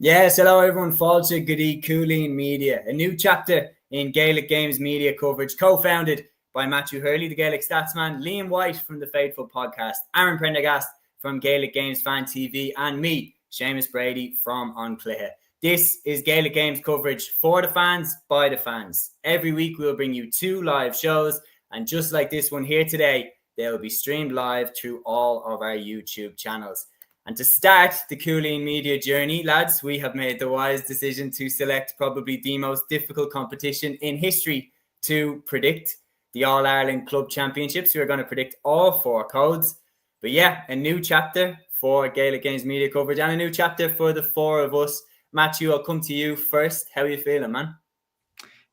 Yes, hello everyone. Fáilte Goodie Cúilín Media, a new chapter in Gaelic Games media coverage, co-founded by Matthew Hurley, the Gaelic Statsman, Liam White from the Faithful Podcast, Aaron Prendergast from Gaelic Games Fan TV, and me, Séamus Brady from An Cluiche. This is Gaelic Games coverage for the fans, by the fans. Every week we'll bring you 2 live shows, and just like this one here today, they'll be streamed live through all of our YouTube channels. And to start the Cúilín Media journey, lads, we have made the wise decision to select probably the most difficult competition in history to predict, the All-Ireland Club Championships. We're going to predict all 4 codes. But yeah, a new chapter for Gaelic Games media coverage and a new chapter for the 4 of us. Matthew, I'll come to you first. How are you feeling, man?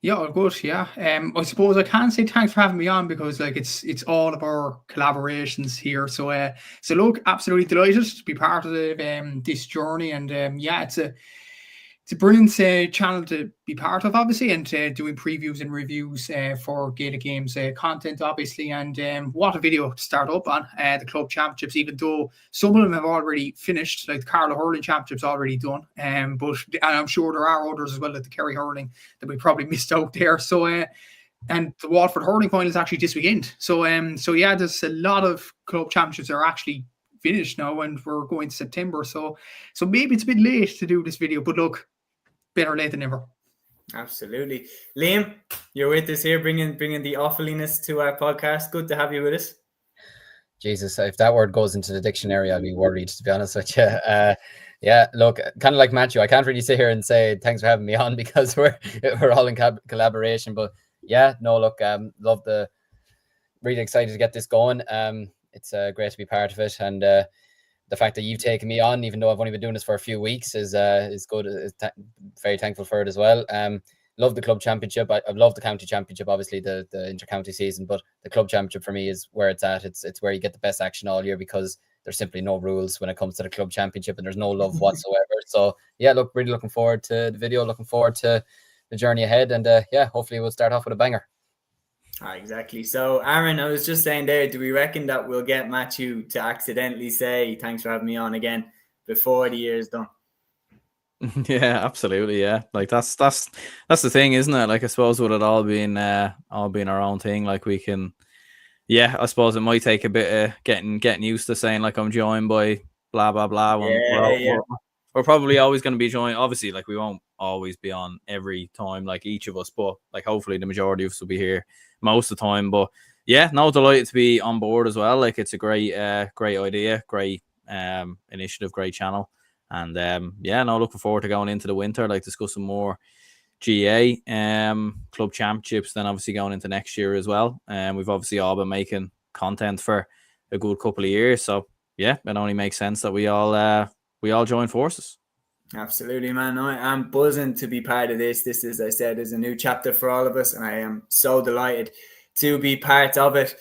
Yeah, all good. Yeah, I suppose I can't say thanks for having me on because it's all of our collaborations here. So look, absolutely delighted to be part of this journey, and it's a brilliant channel to be part of, obviously, and doing previews and reviews for Gaelic Games content, obviously, and what a video to start up on the club championships, even though some of them have already finished, like the Carlow Hurling Championship's already done, but and I'm sure there are others as well, like the Kerry Hurling, that we probably missed out there. So and the Waterford Hurling final is actually this weekend. So yeah, there's a lot of club championships that are actually finished now, and we're going to September. So maybe it's a bit late to do this video, but look, better late than never. Absolutely. Liam, you're with us here, bringing the awfuliness to our podcast. Good to have you with us. Jesus, if that word goes into the dictionary, I'd be worried, to be honest with you. Yeah, look, kind of like Matthew, I can't really sit here and say thanks for having me on because we're all in collaboration. But yeah, no, look, really excited to get this going. It's great to be part of it, and the fact that you've taken me on, even though I've only been doing this for a few weeks, is good. Very thankful for it as well. Love the club championship. I've loved the county championship, obviously the inter-county season, but the club championship for me is where it's at. It's where you get the best action all year because there's simply no rules when it comes to the club championship, and there's no love whatsoever. So yeah, look, really looking forward to the video, looking forward to the journey ahead, and hopefully we'll start off with a banger. Exactly. So, Aaron, I was just saying there, do we reckon that we'll get Matthew to accidentally say thanks for having me on again before the year is done? Yeah, absolutely. Yeah, like that's the thing, isn't it? Like, I suppose with it all being our own thing, like we can, yeah, I suppose it might take a bit of getting used to saying like I'm joined by blah blah blah. We're probably always going to be joined. Obviously, like we won't always be on every time, like each of us, but like hopefully the majority of us will be here most of the time. But yeah, no, delighted to be on board as well. Like it's a great idea, great initiative, great channel, and looking forward to going into the winter, like discussing more GA club championships, then obviously going into next year as well. We've obviously all been making content for a good couple of years, so yeah, it only makes sense that we all join forces. Absolutely, man. I'm buzzing to be part of this. This, as I said, is a new chapter for all of us, and I am so delighted to be part of it.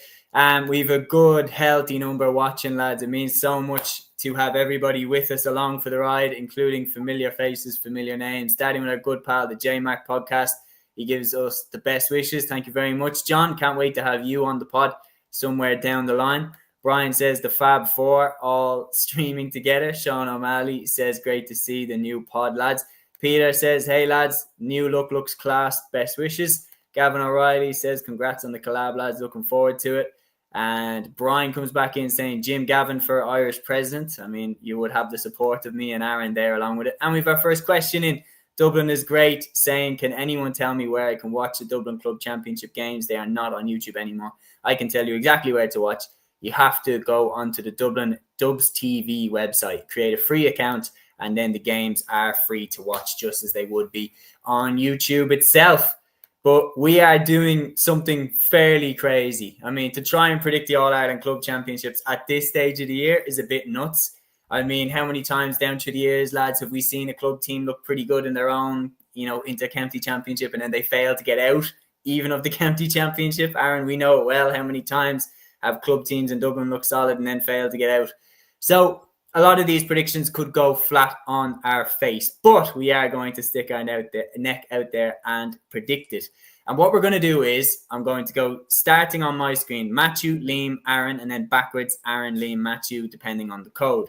We've a good, healthy number watching, lads. It means so much to have everybody with us along for the ride, including familiar faces, familiar names, starting with our good pal, the JMac podcast. He gives us the best wishes. Thank you very much, John. Can't wait to have you on the pod somewhere down the line. Brian says the Fab Four all streaming together. Sean O'Malley says great to see the new pod, lads. Peter says, hey, lads, new look looks class. Best wishes. Gavin O'Reilly says congrats on the collab, lads. Looking forward to it. And Brian comes back in saying Jim Gavin for Irish president. I mean, you would have the support of me and Aaron there along with it. And we've our first question in. Dublin is great, saying, can anyone tell me where I can watch the Dublin Club Championship games? They are not on YouTube anymore. I can tell you exactly where to watch. You have to go onto the Dublin Dubs TV website, create a free account, and then the games are free to watch just as they would be on YouTube itself. But we are doing something fairly crazy. I mean, to try and predict the All-Ireland Club Championships at this stage of the year is a bit nuts. I mean, how many times down through the years, lads, have we seen a club team look pretty good in their own, inter-county championship, and then they fail to get out even of the county championship? Aaron, we know it well. How many times have club teams in Dublin look solid and then fail to get out? So a lot of these predictions could go flat on our face, but we are going to stick our neck out there and predict it. And what we're going to do is I'm going to go starting on my screen, Matthew, Liam, Aaron, and then backwards, Aaron, Liam, Matthew, depending on the code.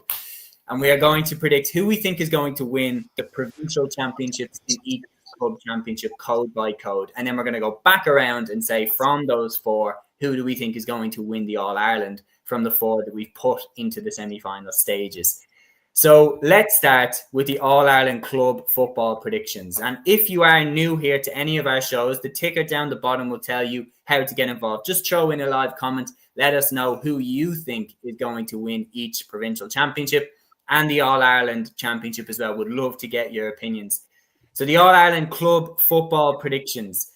And we are going to predict who we think is going to win the provincial championships in each club championship, code by code. And then we're going to go back around and say, from those 4, who do we think is going to win the All-Ireland from the 4 that we've put into the semi-final stages. So let's start with the All-Ireland club football predictions. And if you are new here to any of our shows, the ticker down the bottom will tell you how to get involved. Just throw in a live comment. Let us know who you think is going to win each provincial championship and the All-Ireland championship as well. Would love to get your opinions. So the All-Ireland club football predictions.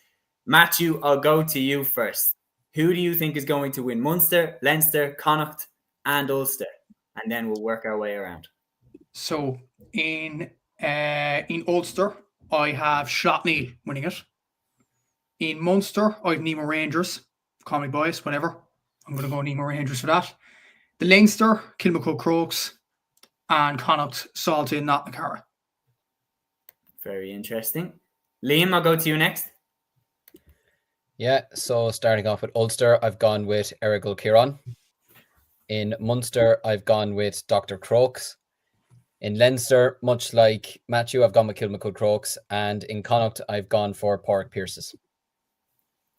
Matthew, I'll go to you first. Who do you think is going to win Munster, Leinster, Connacht and Ulster? And then we'll work our way around. So in Ulster, I have Shotney winning it. In Munster, I have Nemo Rangers. Call me biased, whatever. I'm going to go Nemo Rangers for that. The Leinster, Kilmacud Crokes. And Connacht, Salty, not Nacara. Very interesting. Liam, I'll go to you next. Yeah, so starting off with Ulster, I've gone with Erigel Kieran. In Munster, I've gone with Dr. Crokes. In Leinster, much like Matthew, I've gone with Kilmacud Crokes. And in Connacht, I've gone for Pádraig Pearses.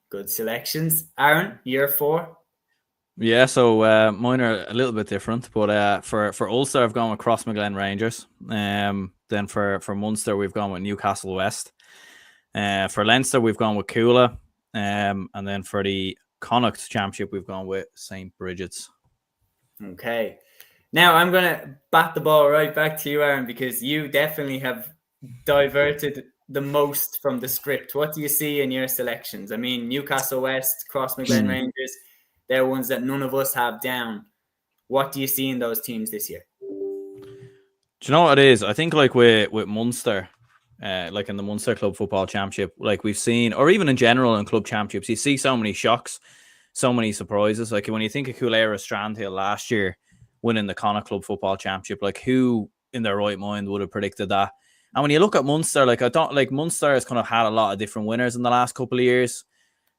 Good selections. Aaron, year 4. Yeah, so mine are a little bit different, but for Ulster, I've gone with Crossmaglen Rangers. Then for Munster, we've gone with Newcastle West. For Leinster, we've gone with Cúilín. And then for the Connacht Championship, we've gone with St. Bridget's. Okay. Now I'm going to bat the ball right back to you, Aaron, because you definitely have diverted the most from the script. What do you see in your selections? I mean, Newcastle West, Crossmaglen Rangers, they're ones that none of us have down. What do you see in those teams this year? Do you know what it is? I think like with Munster, like in the Munster Club Football Championship, like we've seen, or even in general in club championships, you see so many shocks, so many surprises. Like when you think of Coolera Strandhill last year winning the Connacht Club Football Championship, like who in their right mind would have predicted that? And when you look at Munster, like Munster has kind of had a lot of different winners in the last couple of years.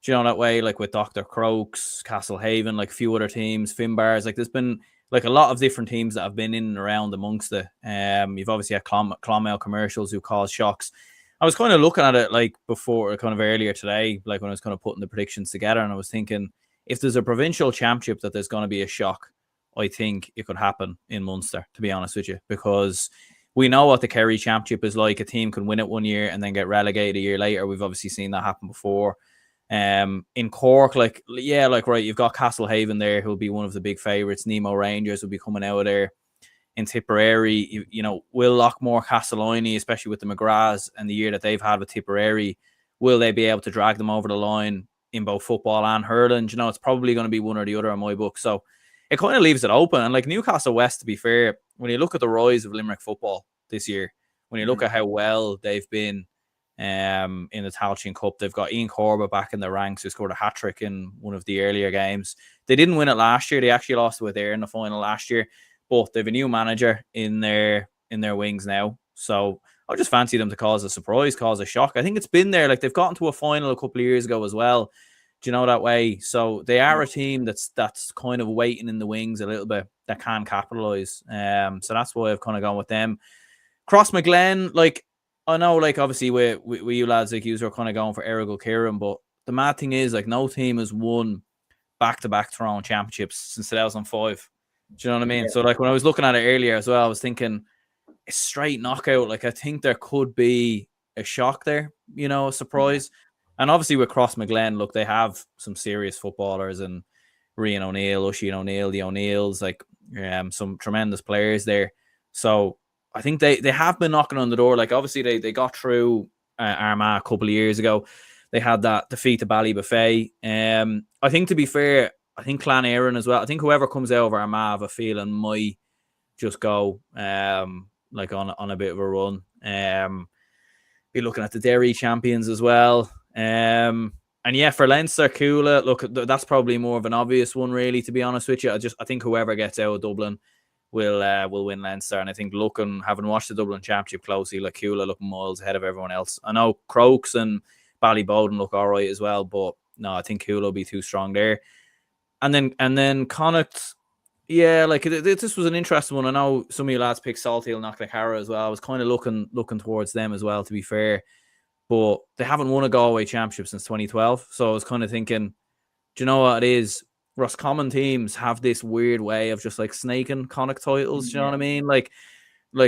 Do you know that way? Like with Dr. Crokes, Castlehaven, like a few other teams, Finbars, like there's been like a lot of different teams that have been in and around amongst it. You've obviously had Clonmel Commercials who cause shocks. I was kind of looking at it like before, kind of earlier today, like when I was kind of putting the predictions together, and I was thinking if there's a provincial championship that there's going to be a shock, I think it could happen in Munster, to be honest with you, because we know what the Kerry Championship is like. A team can win it one year and then get relegated a year later. We've obviously seen that happen before. In Cork, right, you've got Castlehaven there, who'll be one of the big favourites. Nemo Rangers will be coming out of there. In Tipperary, you know, will Lockmore, Castellini, especially with the McGraths and the year that they've had with Tipperary, will they be able to drag them over the line in both football and hurling? You know, it's probably going to be one or the other in my book. So it kind of leaves it open. And like Newcastle West, to be fair, when you look at the rise of Limerick football this year, when you look at how well they've been in the Tailteann Cup, they've got Ian Corbett back in the ranks, who scored a hat-trick in one of the earlier games. They didn't win it last year. They actually lost with there in the final last year. But they have a new manager in their wings now. So I just fancy them to cause a surprise, cause a shock. I think it's been there. Like they've gotten to a final a couple of years ago as well. Do you know that way? So they are a team that's kind of waiting in the wings a little bit, that can capitalise. So that's why I've kind of gone with them. Crossmaglen, like I know, like obviously with you lads, like you were kind of going for Erigel Kieran, but the mad thing is, like, no team has won back-to-back Tyrone championships since 2005. Do you know what I mean? Yeah. So like when I was looking at it earlier as well, I was thinking a straight knockout. Like I think there could be a shock there, you know, a surprise. And obviously with Crossmaglen, look, they have some serious footballers, and Rian O'Neill, Oisin O'Neill, the O'Neills, like some tremendous players there. So I think they have been knocking on the door. Like obviously they got through Armagh a couple of years ago. They had that defeat to Ballybuffet. I think, to be fair, I think Clan Aaron as well. I think whoever comes out of Armagh, I have a feeling, might just go like on a bit of a run. Be looking at the Derry champions as well. And yeah, for Leinster, Cúilín, look, that's probably more of an obvious one, really, to be honest with you. I think whoever gets out of Dublin will win Leinster. And I think having watched the Dublin Championship closely, like Cúilín looking miles ahead of everyone else. I know Crokes and Ballybowden look all right as well, but no, I think Cúilín will be too strong there. And then Connacht, Yeah, like this was an interesting one. I know some of you lads picked Salthill, Knocknacarra as well. I was kind of looking towards them as well, to be fair. But they haven't won a Galway championship since 2012. So I was kind of thinking, do you know what it is? Roscommon teams have this weird way of just like snaking Connacht titles. Do you know what I mean? Like,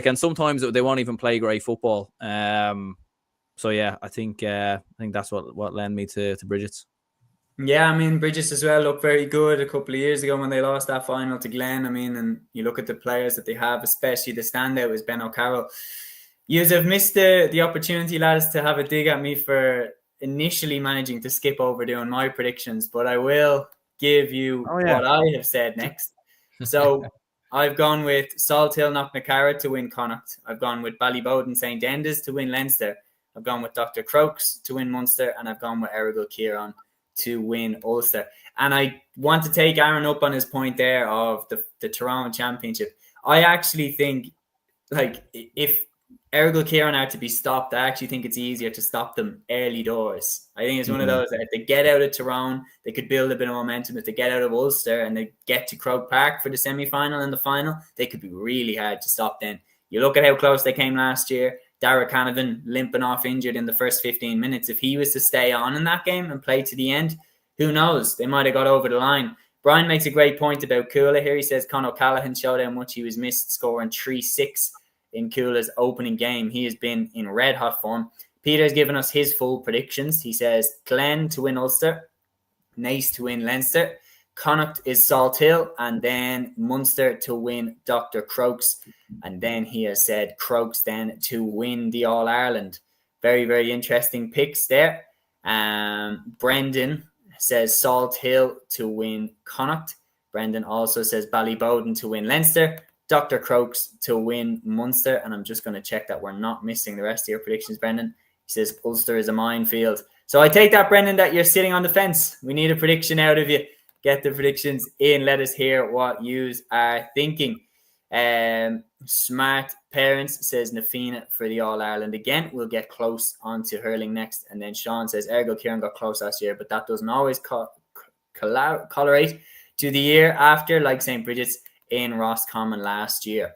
and sometimes they won't even play great football. So yeah, I think that's what led me to Bridget's. Yeah, I mean, Bridges as well looked very good a couple of years ago when they lost that final to Glen. I mean, and you look at the players that they have, especially the standout is Ben O'Carroll. You have missed the opportunity, lads, to have a dig at me for initially managing to skip over doing my predictions, but I will give you what I have said next. So I've gone with Salthill Knocknacarra to win Connacht. I've gone with Ballybowden St. Enda's to win Leinster. I've gone with Dr. Crokes to win Munster, and I've gone with Errigal Kieran to win Ulster. And I want to take Aaron up on his point there of the Toronto Championship. I actually think, like, if Errigal Kieran are to be stopped, I actually think it's easier to stop them early doors. I think it's one of those that if they get out of Tyrone, they could build a bit of momentum. If they get out of Ulster and they get to Croke Park for the semi-final and the final, they could be really hard to stop then. You look at how close they came last year. Dara Canavan limping off injured in the first 15 minutes. If he was to stay on in that game and play to the end, who knows? They might have got over the line. Brian makes a great point about Coola here. He says Conor O'Callaghan showed how much he was missed, scoring 3-6 in Coola's opening game. He has been in red hot form. Peter's given us his full predictions. He says Glen to win Ulster, Naas to win Leinster, Connacht is Salthill, and then Munster to win Dr. Crokes. And then he has said Crokes then to win the All-Ireland. Very, very interesting picks there. Brendan says Salthill to win Connacht. Brendan also says Ballybowden to win Leinster, Dr. Crokes to win Munster. And I'm just going to check that we're not missing the rest of your predictions, Brendan. He says Ulster is a minefield. So I take that, Brendan, that you're sitting on the fence. We need a prediction out of you. Get the predictions in. Let us hear what you are thinking. Smart Parents says Nafina for the All-Ireland again. We'll get close onto hurling next. And then Sean says Errigal Kieran got close last year, but that doesn't always correlate to the year after, like St. Bridget's in Roscommon last year.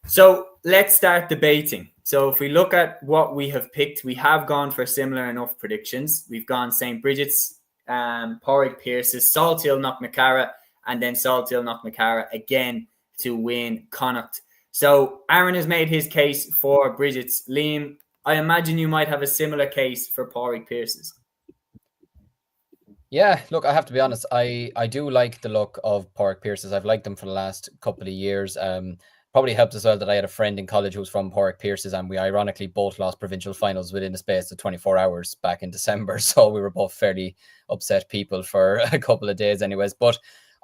So let's start debating. So if we look at what we have picked, we have gone for similar enough predictions. We've gone St. Bridget's, Porrick Pierce's, Salthill Knocknacarra, and then Salthill Knocknacarra again to win Connacht. So Aaron has made his case for Bridget's. Liam, I imagine you might have a similar case for Porrick Pierce's. Yeah, look, I have to be honest. I do like the look of Porrick Pierce's. I've liked them for the last couple of years. Probably helped as well that I had a friend in college who was from Porrick Pierce's, and we ironically both lost provincial finals within the space of 24 hours back in December. So we were both fairly upset people for a couple of days anyways. But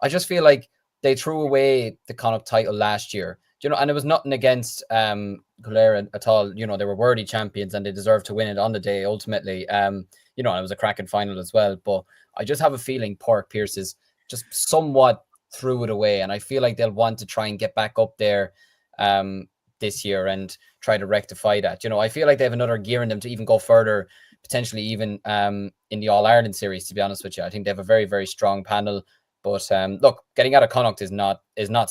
I just feel like they threw away the Connacht title last year. And it was nothing against Cúilín at all. They were worthy champions and they deserved to win it on the day ultimately. And it was a cracking final as well. But I just have a feeling Porrick Pierce's just somewhat threw it away, and I feel like they'll want to try and get back up there this year and try to rectify that. I feel like they have another gear in them to even go further, potentially even in the All-Ireland series, to be honest with you. I think they have a very, very strong panel. But look, getting out of Connacht is not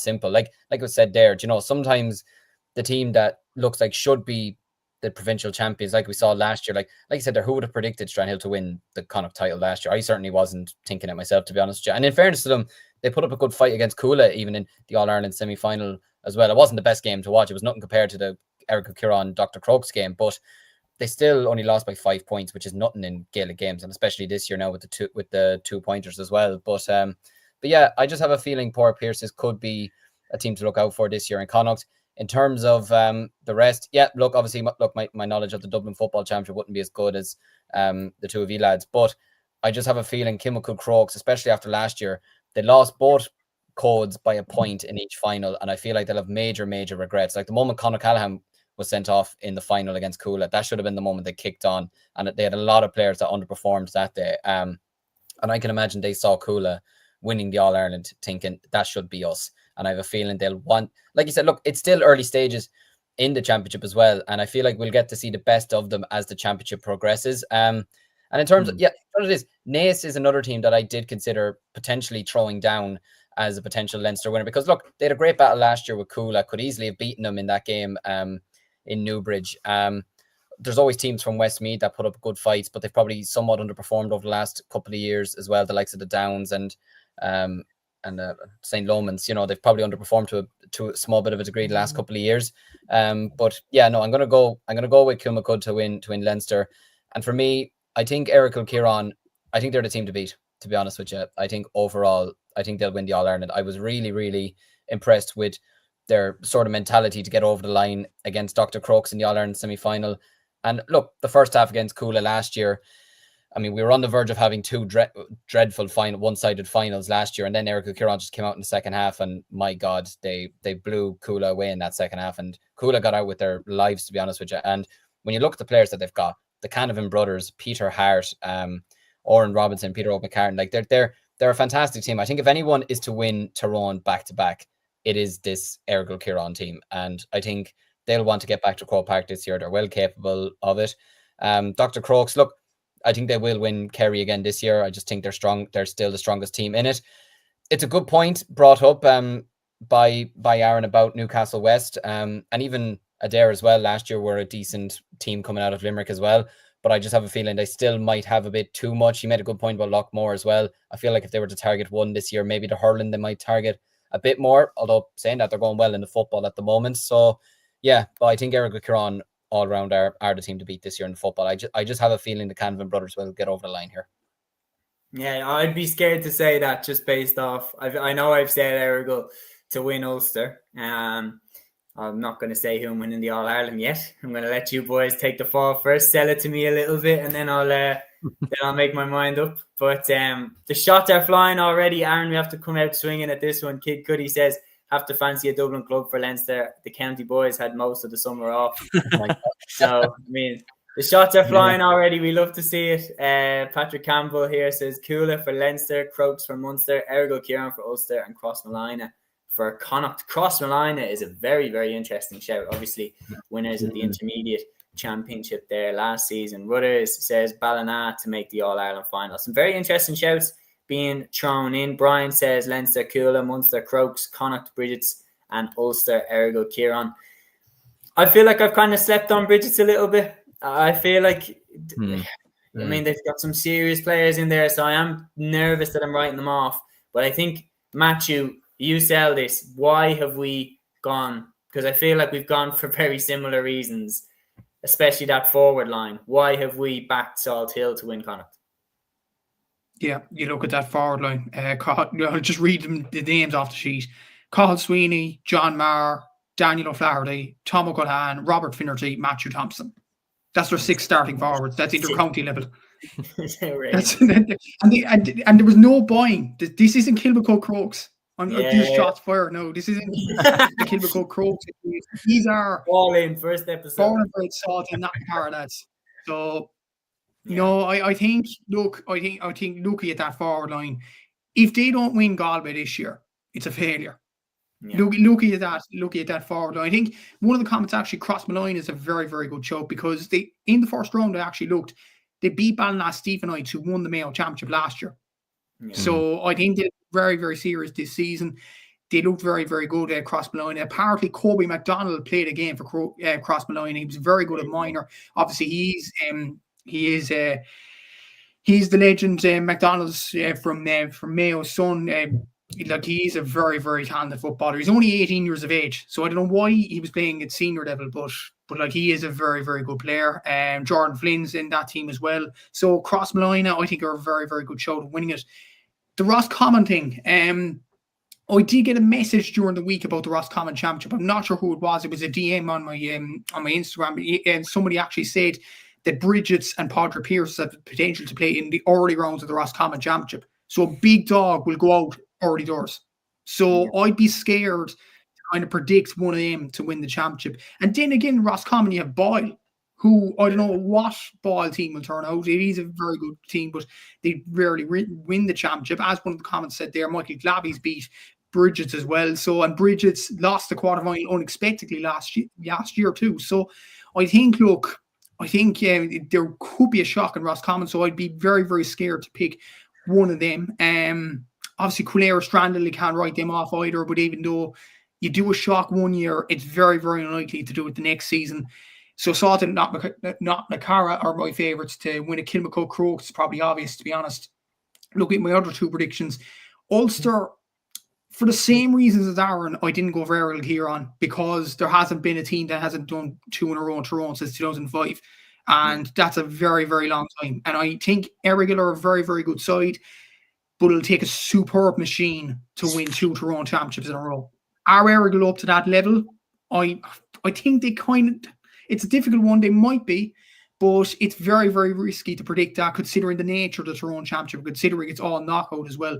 simple. Like I said there, sometimes the team that looks like should be the provincial champions, like we saw last year, like I said there, who would have predicted Strathhill to win the Connacht title last year? I certainly wasn't thinking it myself, to be honest with you. And in fairness to them, they put up a good fight against Cúilín, even in the All-Ireland semi-final as well. It wasn't the best game to watch. It was nothing compared to the Errigal Kieran Dr. Crokes game, but they still only lost by 5 points, which is nothing in Gaelic games, and especially this year now with the 2 pointers as well. But yeah, I just have a feeling Porrick Pierce's could be a team to look out for this year in Connacht. In terms of the rest, yeah, look, obviously, my knowledge of the Dublin Football Championship wouldn't be as good as the two of you lads, but I just have a feeling Kilmacud Crokes, especially after last year, they lost both codes by a point in each final, and I feel like they'll have major, major regrets. Like the moment Conor Callaghan was sent off in the final against Cúilín, that should have been the moment they kicked on, and they had a lot of players that underperformed that day. And I can imagine they saw Cúilín winning the All-Ireland thinking that should be us. And I have a feeling they'll want, like you said, look, it's still early stages in the championship as well. And I feel like we'll get to see the best of them as the championship progresses. And in terms of, yeah, what it is, Naas is another team that I did consider potentially throwing down as a potential Leinster winner, because look, they had a great battle last year with Coola, could easily have beaten them in that game in Newbridge. There's always teams from Westmeath that put up good fights, but they've probably somewhat underperformed over the last couple of years as well. The likes of the Downs and St. Lomans, you know, they've probably underperformed to a small bit of a degree the last couple of years. But yeah, no, I'm gonna go with Kilmacud to win Leinster. And for me, I think Eric Kilkieran, I think they're the team to beat, to be honest with you. I think overall, I think they'll win the All-Ireland. I was really, really impressed with their sort of mentality to get over the line against Dr. Crokes in the All-Ireland semi-final. And look, the first half against Coola last year, I mean, we were on the verge of having two dreadful one-sided finals last year, and then Eric Kilkieran just came out in the second half, and my God, they blew Coola away in that second half, and Coola got out with their lives, to be honest with you. And when you look at the players that they've got, the Canavan brothers, Peter Hart, Oren Robinson, Peter O'McCartan, like they're a fantastic team. I think if anyone is to win Tyrone back-to-back, it is this Eric Kilkieran team, and I think they'll want to get back to Croke Park this year. They're well capable of it. Dr. Crokes, look, I think they will win Kerry again this year. I just think they're strong. They're still the strongest team in it. It's a good point brought up by Aaron about Newcastle West, and even Adair as well. Last year were a decent team coming out of Limerick as well. But I just have a feeling they still might have a bit too much. You made a good point about Lockmore as well. I feel like if they were to target one this year, maybe the hurling they might target a bit more. Although saying that, they're going well in the football at the moment. So yeah, but I think Eric Kilkieran all round are the team to beat this year in football. I just have a feeling the Canavan brothers will get over the line here. Yeah, I'd be scared to say that just based off. I know I've said Errigal to win Ulster. I'm not going to say who I'm winning the All-Ireland yet. I'm going to let you boys take the fall first, sell it to me a little bit, and then I'll make my mind up. But the shots are flying already. Aaron, we have to come out swinging at this one. Kid Cuddy says, have to fancy a Dublin club for Leinster. The county boys had most of the summer off. So, I mean, the shots are flying already. We love to see it. Patrick Campbell here says, Coola for Leinster, Crokes for Munster, Errigal Kieran for Ulster, and Crossmolina for Connacht. Crossmolina is a very, very interesting shout. Obviously, winners of the Intermediate Championship there last season. Rudders says Ballina to make the All-Ireland final. Some very interesting shouts being thrown in. Brian says Leinster, Coola, Munster, Crokes, Connacht, Bridget's, and Ulster, Errigal Kieran. I feel like I've kind of slept on Bridget's a little bit. I feel like, I mean, they've got some serious players in there, so I am nervous that I'm writing them off. But I think, Matthew, you sell this. Why have we gone? Because I feel like we've gone for very similar reasons, especially that forward line. Why have we backed Salt Hill to win Connacht? Yeah, you look at that forward line. I'll just read the names off the sheet. Cathal Sweeney, John Marr, Daniel O'Flaherty, Tom O'Callaghan, Robert Finnerty, Matthew Thompson. That's their 6 starting forwards. That's inter-county level. And there was no buying. This isn't Kilmacud Crokes. These shots fired. No, this isn't the Kilmacud Crokes. These are all in first episode. Born and bred Salt and not Paradise. So no, I think looking at that forward line, if they don't win Galway this year, it's a failure. Yeah. Looking at that forward line, I think one of the comments actually Crossmolina is a very, very good show because they in the first round they beat Ballina Stephenites who won the Mayo Championship last year. Yeah. So I think they're very, very serious this season. They looked very, very good at Crossmolina. Apparently, Kobe McDonald played a game for Crossmolina. He was very good at minor. Obviously, he's the legend McDonald's from Mayo's son. Like he's a very, very talented footballer. He's only 18 years of age, so I don't know why he was playing at senior level, but like he is a very, very good player. Jordan Flynn's in that team as well. So Crossmolina, I think, are a very, very good show to winning it. The Roscommon thing, I did get a message during the week about the Roscommon Championship. I'm not sure who it was. It was a DM on my Instagram, and somebody actually said that Bridget's and Padre Pierce have the potential to play in the early rounds of the Roscommon Championship. So a big dog will go out early doors. So I'd be scared to kind of predict one of them to win the championship. And then again, Roscommon, you have Boyle, who I don't know what Boyle team will turn out. It is a very good team, but they rarely win the championship. As one of the comments said there, Michael Glavy's beat Bridget's as well. So, and Bridget's lost the quarterfinal unexpectedly last year too. So I think there could be a shock in Roscommon. So I'd be very, very scared to pick one of them. obviously Cúilín or Strandal, you can't write them off either, but even though you do a shock one year, it's very, very unlikely to do it the next season. So Sutton, not Nakara are my favourites to win a Kilmacud Crokes. It's probably obvious, to be honest. Look at my other two predictions. Ulster, for the same reasons as Aaron, I didn't go Verrill here on, because there hasn't been a team that hasn't done 2 in a row in Tyrone since 2005. And that's a very, very long time. And I think Errigal are a very, very good side, but it'll take a superb machine to win 2 Tyrone championships in a row. Are Errigal up to that level? I think they it's a difficult one. They might be, but it's very, very risky to predict that, considering the nature of the Tyrone Championship, considering it's all knockout as well.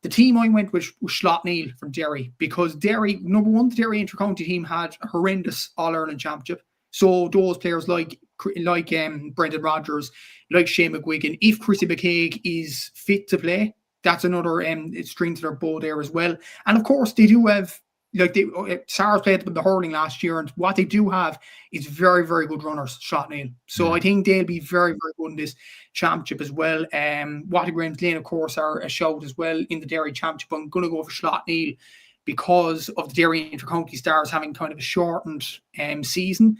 The team I went with was Slotneil from Derry, because Derry, number one, the Derry inter-county team had a horrendous All-Ireland Championship. So those players like Brendan Rodgers, like Shane McGuigan, if Chrissy McCaig is fit to play, that's another string to their bow there as well. And of course, they do have, SARS played with the hurling last year, and what they do have is very, very good runners, Slotneil. So I think they'll be very, very good in this championship as well. Watergrange Lane, of course, are a shout as well in the Derry Championship. I'm going to go for Slotneil because of the Derry Inter-County Stars having kind of a shortened season.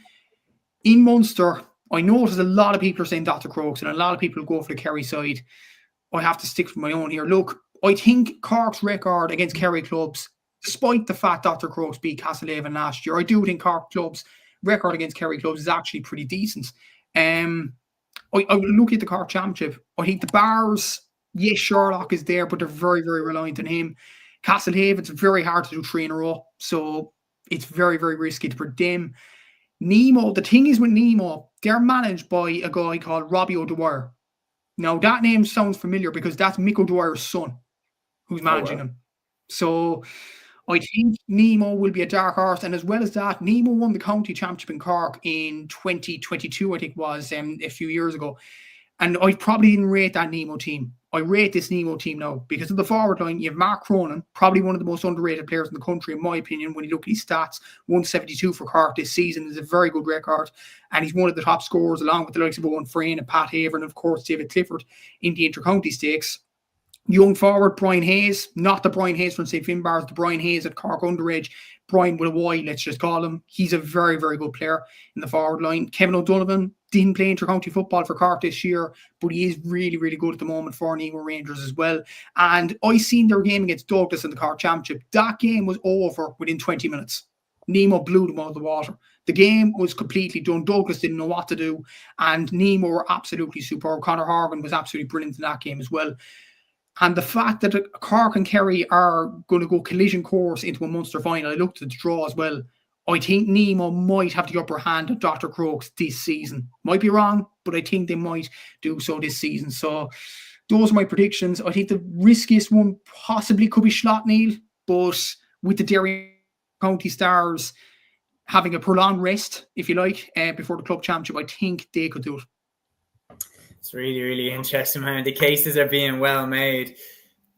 In Munster, I notice a lot of people are saying Dr. Crokes, and a lot of people go for the Kerry side. I have to stick with my own here. Look, I think Cork's record against Kerry clubs, despite the fact Dr. Crokes beat Castlehaven last year, I do think Cork clubs' record against Kerry clubs is actually pretty decent. I look at the Cork Championship. I think the Bars, yes, Sherlock is there, but they're very, very reliant on him. Castlehaven, it's very hard to do 3 in a row, so it's very, very risky to predict them. Nemo, the thing is with Nemo, they're managed by a guy called Robbie O'Dwyer. Now, that name sounds familiar because that's Mick O'Dwyer's son who's managing them. So I think Nemo will be a dark horse. And as well as that, Nemo won the county championship in Cork in 2022, I think it was, a few years ago. And I probably didn't rate that Nemo team. I rate this Nemo team now because of the forward line. You have Mark Cronin, probably one of the most underrated players in the country, in my opinion. When you look at his stats, 172 for Cork this season is a very good record. And he's one of the top scorers, along with the likes of Owen Frayne and Pat Haver, and of course, David Clifford in the inter-county stakes. Young forward, Brian Hayes, not the Brian Hayes from St. Finbarrs, the Brian Hayes at Cork underage. Brian with a Y, let's just call him. He's a very, very good player in the forward line. Kevin O'Donovan didn't play inter-county football for Cork this year, but he is really, really good at the moment for Nemo Rangers as well. And I seen their game against Douglas in the Cork Championship. That game was over within 20 minutes. Nemo blew them out of the water. The game was completely done. Douglas didn't know what to do, and Nemo were absolutely superb. Conor Horgan was absolutely brilliant in that game as well. And the fact that Cork and Kerry are going to go collision course into a Munster final, I looked at the draw as well. I think Nemo might have the upper hand at Dr. Crokes this season. Might be wrong, but I think they might do so this season. So those are my predictions. I think the riskiest one possibly could be Slotneil, but with the Derry County Stars having a prolonged rest, if you like, before the club championship, I think they could do it. It's really, really interesting, man. The cases are being well made.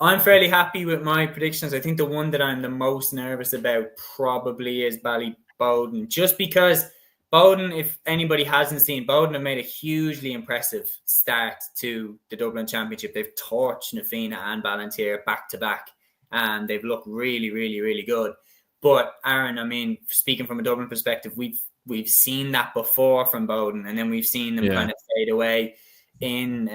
I'm fairly happy with my predictions. I think the one that I'm the most nervous about probably is Ballybowden, just because Bowden, if anybody hasn't seen, Bowden have made a hugely impressive start to the Dublin Championship. They've torched Nafina and Ballantyre back to back, and they've looked really, really, really good. But Aaron, I mean, speaking from a Dublin perspective, we've seen that before from Bowden, and then we've seen them kind of fade away in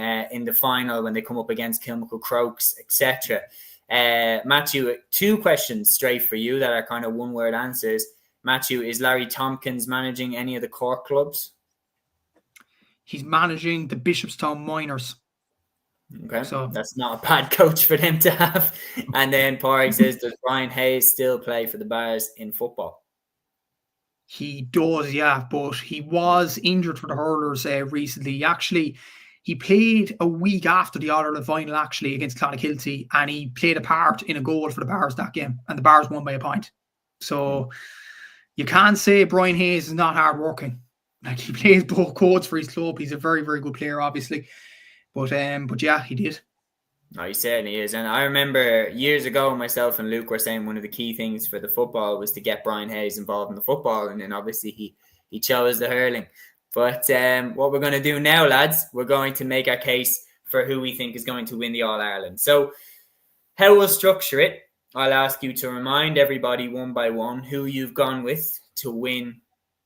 the final when they come up against Kilmacud Crokes, etc. Matthew, 2 questions straight for you that are kind of one-word answers. Matthew, is Larry Tompkins managing any of the Cork clubs? He's managing the Bishopstown Miners. Okay, so that's not a bad coach for them to have. And then Parg says, does Brian Hayes still play for the Bars in football? He does, yeah, but he was injured for the Hurlers recently. He played a week after the All-Ireland final, actually, against Clonakilty, and he played a part in a goal for the Bars that game, and the Bars won by a point. So you can't say Brian Hayes is not hard-working. Like, he plays both codes for his club. He's a very, very good player, obviously. But yeah, he did. No, he certainly is. And I remember years ago, myself and Luke were saying one of the key things for the football was to get Brian Hayes involved in the football. And then obviously he chose the hurling. But what we're going to do now, lads, we're going to make our case for who we think is going to win the All-Ireland. So how we'll structure it, I'll ask you to remind everybody one by one who you've gone with to win,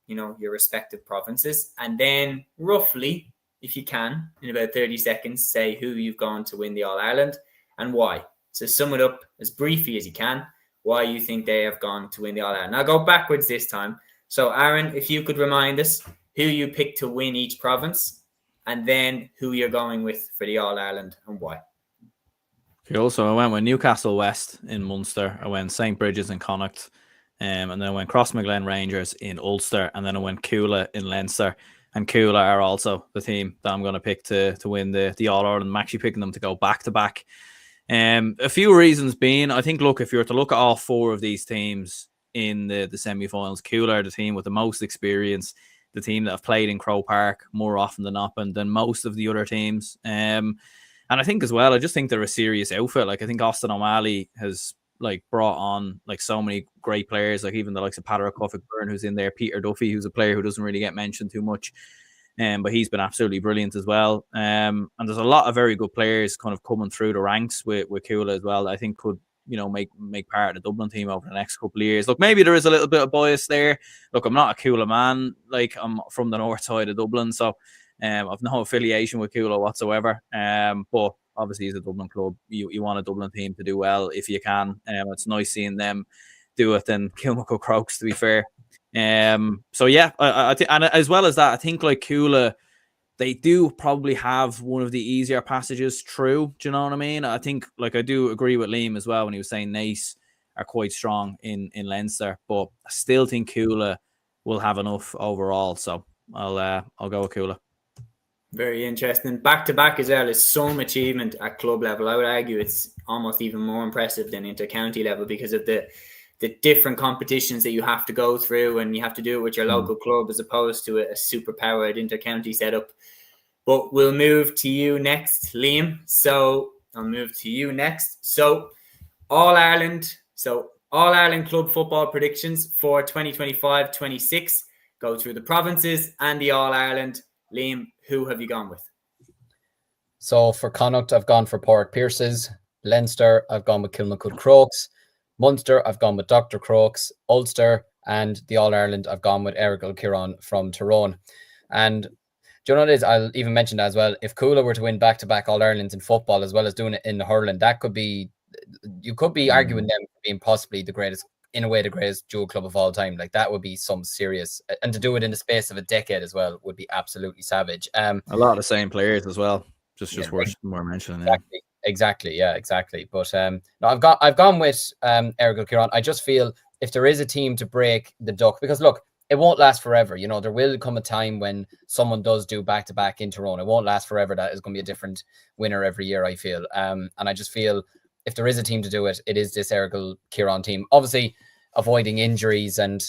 your respective provinces. And then roughly, if you can, in about 30 seconds, say who you've gone to win the All-Ireland and why. So sum it up as briefly as you can, why you think they have gone to win the All-Ireland. I'll go backwards this time. So Aaron, if you could remind us who you picked to win each province and then who you're going with for the All-Ireland and why. Cool. So I went with Newcastle West in Munster. I went St. Bridget's in Connacht. And then I went Crossmaglen Rangers in Ulster. And then I went Cúilín in Leinster. And Cúilín are also the team that I'm going to pick to win the All-Ireland. I'm actually picking them to go back-to-back. A few reasons being, I think, look, if you were to look at all four of these teams in the semi-finals, Cúilín are the team with the most experience, the team that have played in Croke Park more often than not than most of the other teams. And I think as well, I just think they're a serious outfit. Like, I think Austin O'Malley has brought on so many great players, like even the likes of Patrick Byrne, who's in there, Peter Duffy, who's a player who doesn't really get mentioned too much. But he's been absolutely brilliant as well. And there's a lot of very good players kind of coming through the ranks with Cúilín as well that I think could, make part of the Dublin team over the next couple of years. Look, maybe there is a little bit of bias there. Look, I'm not a Cúilín man. I'm from the north side of Dublin, so I've no affiliation with Cúilín whatsoever. But obviously, as a Dublin club, you want a Dublin team to do well if you can. It's nice seeing them do it than Kilmacud Crokes, to be fair. So yeah, I think, and as well as that, I think Cúilín, they do probably have one of the easier passages through. Do you know what I mean? I think I do agree with Liam as well when he was saying Naas are quite strong in Leinster, but I still think Cúilín will have enough overall. So I'll go with Cúilín. Very interesting. Back-to-back as well is some achievement at club level. I would argue it's almost even more impressive than inter-county level because of the different competitions that you have to go through, and you have to do it with your local club as opposed to a super-powered inter-county setup. But we'll move to you next, Liam. So I'll move to you next. So All-Ireland club football predictions for 2025-26. Go through the provinces and the All-Ireland. Liam, who have you gone with? So for Connacht, I've gone for Pádraig Pearses. Leinster, I've gone with Kilmacud Crokes. Munster, I've gone with Dr. Crokes. Ulster, and the All-Ireland, I've gone with Errigal Ciarán from Tyrone. And do you know what it is? I'll even mention that as well. If Cúilín were to win back-to-back All-Irelands in football as well as doing it in hurling, that could be, you could be arguing them being possibly the greatest dual club of all time. That would be some serious, and to do it in the space of a decade as well would be absolutely savage. A lot of the same players as well. Just worth more mentioning. Exactly. But no, I've gone with Errigal Ciarán. I just feel if there is a team to break the duck, because look, it won't last forever. There will come a time when someone does do back-to-back in Tyrone. It won't last forever. That is going to be a different winner every year, I feel. And I just feel if there is a team to do it, it is this Errigal Ciarán team. Obviously, avoiding injuries and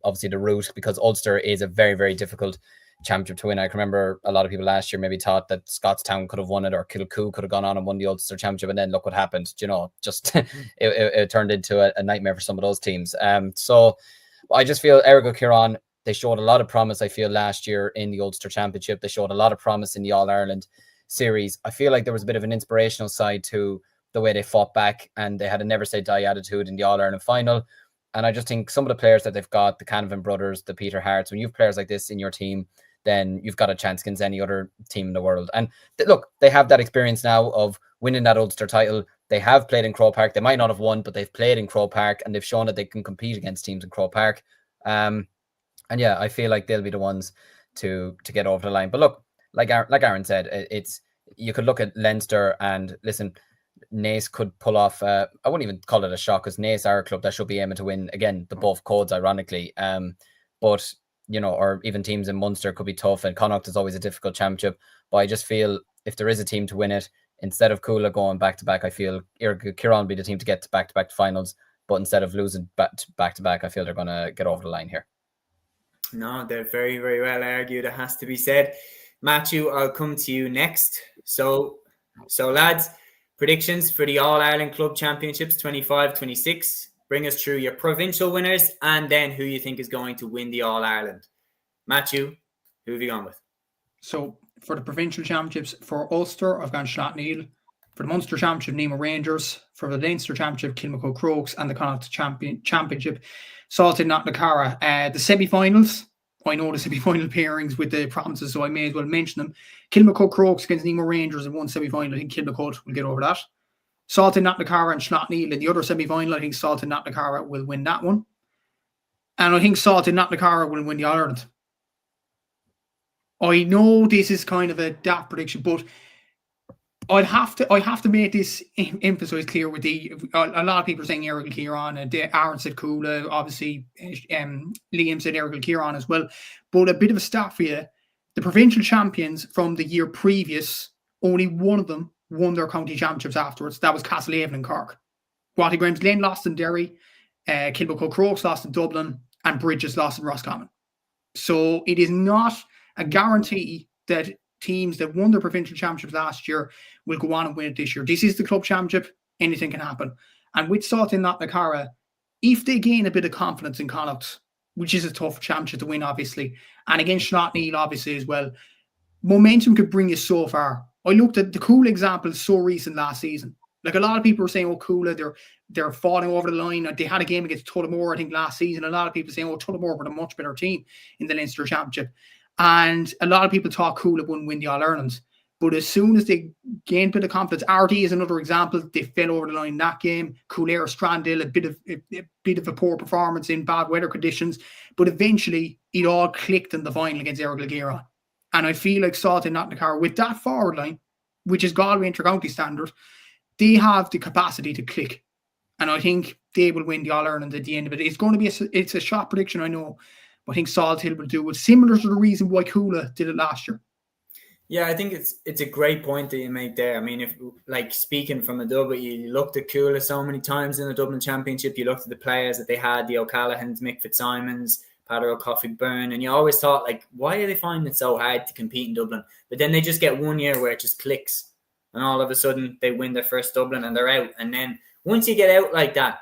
obviously the route, because Ulster is a very, very difficult championship to win. I can remember a lot of people last year maybe thought that Scottstown could have won it, or Kilcoo could have gone on and won the Ulster Championship, and then look what happened. Just it turned into a nightmare for some of those teams. So I just feel Errigal Ciarán, they showed a lot of promise, I feel, last year in the Ulster Championship. They showed a lot of promise in the All-Ireland series. I feel like there was a bit of an inspirational side to the way they fought back, and they had a never say die attitude in the All-Ireland final. And I just think some of the players that they've got, the Canavan brothers, the Peter Harts, when you have players like this in your team, then you've got a chance against any other team in the world. And look, they have that experience now of winning that Ulster title. They have played in Croke Park. They might not have won, but they've played in Croke Park, and they've shown that they can compete against teams in Croke Park. And yeah, I feel like they'll be the ones to get over the line. But look, like Aaron said, it's you could look at Leinster and listen, Naas could pull off, I wouldn't even call it a shock, because Naas are a club that should be aiming to win, again, the both codes, ironically. But, or even teams in Munster could be tough, and Connacht is always a difficult championship. But I just feel if there is a team to win it, instead of Cúilín going back-to-back, I feel Ciarán will be the team to get to back-to-back finals. But instead of losing back-to-back, I feel they're going to get over the line here. No, they're very, very well argued, it has to be said. Matthew, I'll come to you next. So lads, predictions for the All-Ireland Club Championships 25-26. Bring us through your provincial winners and then who you think is going to win the All-Ireland. Matthew, who have you gone with? So for the provincial championships, for Ulster, I've gone Slaughtneil. For the Munster Championship, Nemo Rangers. For the Leinster Championship, Kilmacud Crokes. And the Connacht Championship, Salted Knocknacara. The semi-finals, I know the semi-final pairings with the provinces, so I may as well mention them. Kilmacud Crokes against Nemo Rangers in one semi-final. I think Kilmacud will get over that. Salted Knocknacara and Schnottneil in the other semi-final. I think Salted Knocknacara will win that one. And I think Salted Knocknacara will win the All-Ireland. I know this is kind of a daft prediction, but I have to make this emphasize clear with a lot of people are saying Errigal Kieran, and Aaron said Coola, obviously Liam said Errigal Kieran as well. But a bit of a stat for you: the provincial champions from the year previous, only one of them won their county championships afterwards. That was Castlehaven and Cork. Watty Graham's Glen lost in Derry, Kilmacud Crokes lost in Dublin, and Bridges lost in Roscommon. So it is not a guarantee that teams that won their provincial championships last year will go on and win it this year. This is the club championship. Anything can happen. And with Salted Knocknacara, if they gain a bit of confidence in Connacht, which is a tough championship to win, obviously, and against Schnottneil, obviously, as well, momentum could bring you so far. I looked at the Coola example so recent last season. Like a lot of people were saying, oh, Coola, they're falling over the line. They had a game against Tullamore, I think, last season. A lot of people saying, oh, Tullamore were a much better team in the Leinster Championship. And a lot of people thought Coola wouldn't win the All-Ireland. But as soon as they gained a bit of confidence, RD is another example. They fell over the line in that game. Coolair, Strandale, a bit of a poor performance in bad weather conditions. But eventually, it all clicked in the final against Errigal Kieran. And I feel like Salted Knocknacara, with that forward line, which is Galway inter-county standard, they have the capacity to click. And I think they will win the All-Ireland at the end of it. It's going to be it's a shot prediction, I know. But I think Salthill will do it, similar to the reason why Coola did it last year. Yeah, I think it's a great point that you make there. I mean, if like speaking from a double, you looked at Coola so many times in the Dublin Championship, you looked at the players that they had, the O'Callaghan's, Mick Fitzsimons, Peadar O'Coffey Byrne, and you always thought, like, why are they finding it so hard to compete in Dublin? But then they just get 1 year where it just clicks, and all of a sudden they win their first Dublin and they're out. And then once you get out like that,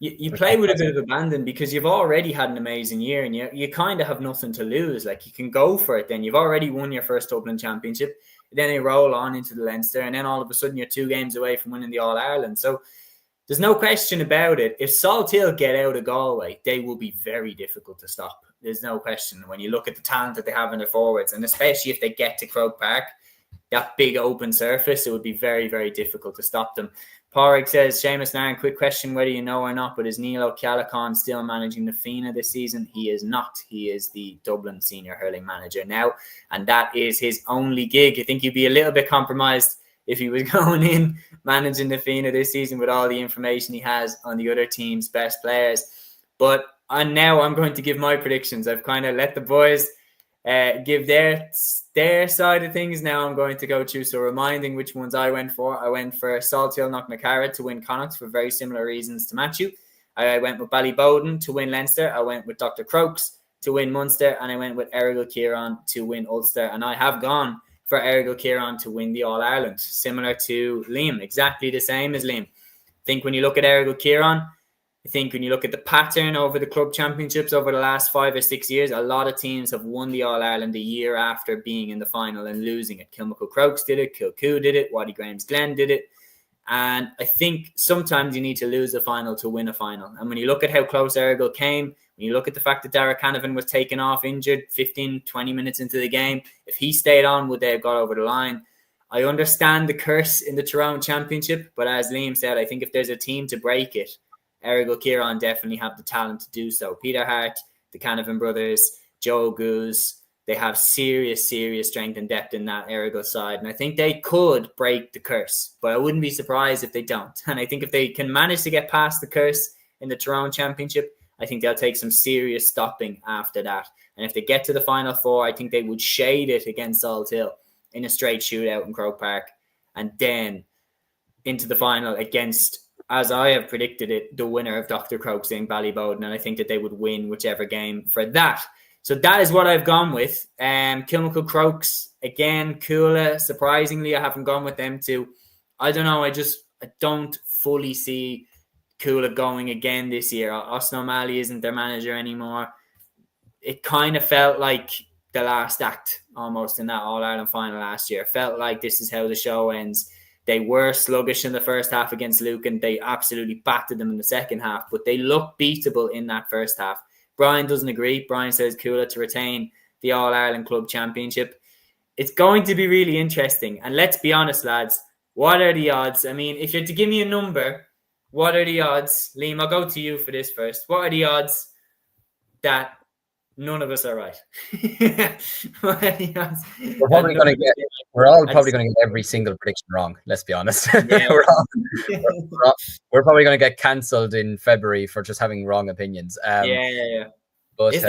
you play with a bit of abandon because you've already had an amazing year and you kind of have nothing to lose. Like, you can go for it then. You've already won your first Dublin Championship. Then they roll on into the Leinster, and then all of a sudden you're 2 games away from winning the All-Ireland. So there's no question about it. If Salthill get out of Galway, they will be very difficult to stop. There's no question when you look at the talent that they have in their forwards, and especially if they get to Croke Park, that big open surface, it would be very, very difficult to stop them. Porrig says, Séamus Nairn, quick question whether you know or not, but is Neil O'Callaghan still managing the Fianna this season? He is not. He is the Dublin senior hurling manager now, and that is his only gig. I think he'd be a little bit compromised if he was going in managing the Fianna this season with all the information he has on the other team's best players. But now I'm going to give my predictions. I've kind of let the boys give their side of things. Now I'm going to go through, so reminding which ones I went for. I went for Salthill Knocknacara to win Connacht for very similar reasons to Matthew. I went with Ballybowden to win Leinster. I went with Dr. Crokes to win Munster, and I went with Errigal Kieran to win Ulster. And I have gone for Errigal Kieran to win the All-Ireland, similar to Liam, exactly the same as Liam. I think when you look at Errigal Kieran, I think when you look at the pattern over the club championships over the last 5 or 6 years, a lot of teams have won the All-Ireland a year after being in the final and losing it. Kilmacud Crokes did it, Kilcoo did it, Waddy Graham's Glen did it. And I think sometimes you need to lose a final to win a final. And when you look at how close Errigal came, when you look at the fact that Darragh Canavan was taken off injured 15, 20 minutes into the game, if he stayed on, would they have got over the line? I understand the curse in the Tyrone Championship, but as Liam said, I think if there's a team to break it, Errigal Kieran definitely have the talent to do so. Peter Hart, the Canavan brothers, Joe Goose, they have serious strength and depth in that Errigal side. And I think they could break the curse, but I wouldn't be surprised if they don't. And I think if they can manage to get past the curse in the Tyrone Championship, I think they'll take some serious stopping after that. And if they get to the Final Four, I think they would shade it against Salthill in a straight shootout in Croke Park. And then into the final against, as I have predicted it, the winner of Dr. Crokes in Ballybowden, and I think that they would win whichever game for that. So that is what I've gone with. Kilmacud Crokes, again, Coola. Surprisingly, I haven't gone with them too. I don't know, I don't fully see Coola going again this year. Austin O'Malley isn't their manager anymore. It kind of felt like the last act almost in that All-Ireland final last year. It felt like this is how the show ends. They were sluggish in the first half against Lucan. They absolutely battered them in the second half, but they looked beatable in that first half. Brian doesn't agree. Brian says Cúilín to retain the All-Ireland Club Championship. It's going to be really interesting. And let's be honest, lads, what are the odds? I mean, if you're to give me a number, what are the odds? Liam, I'll go to you for this first. What are the odds that none of us are right? What are the odds? We're all probably going to get every single prediction wrong. Let's be honest. Yeah. we're probably going to get cancelled in February for just having wrong opinions. Yeah. But it's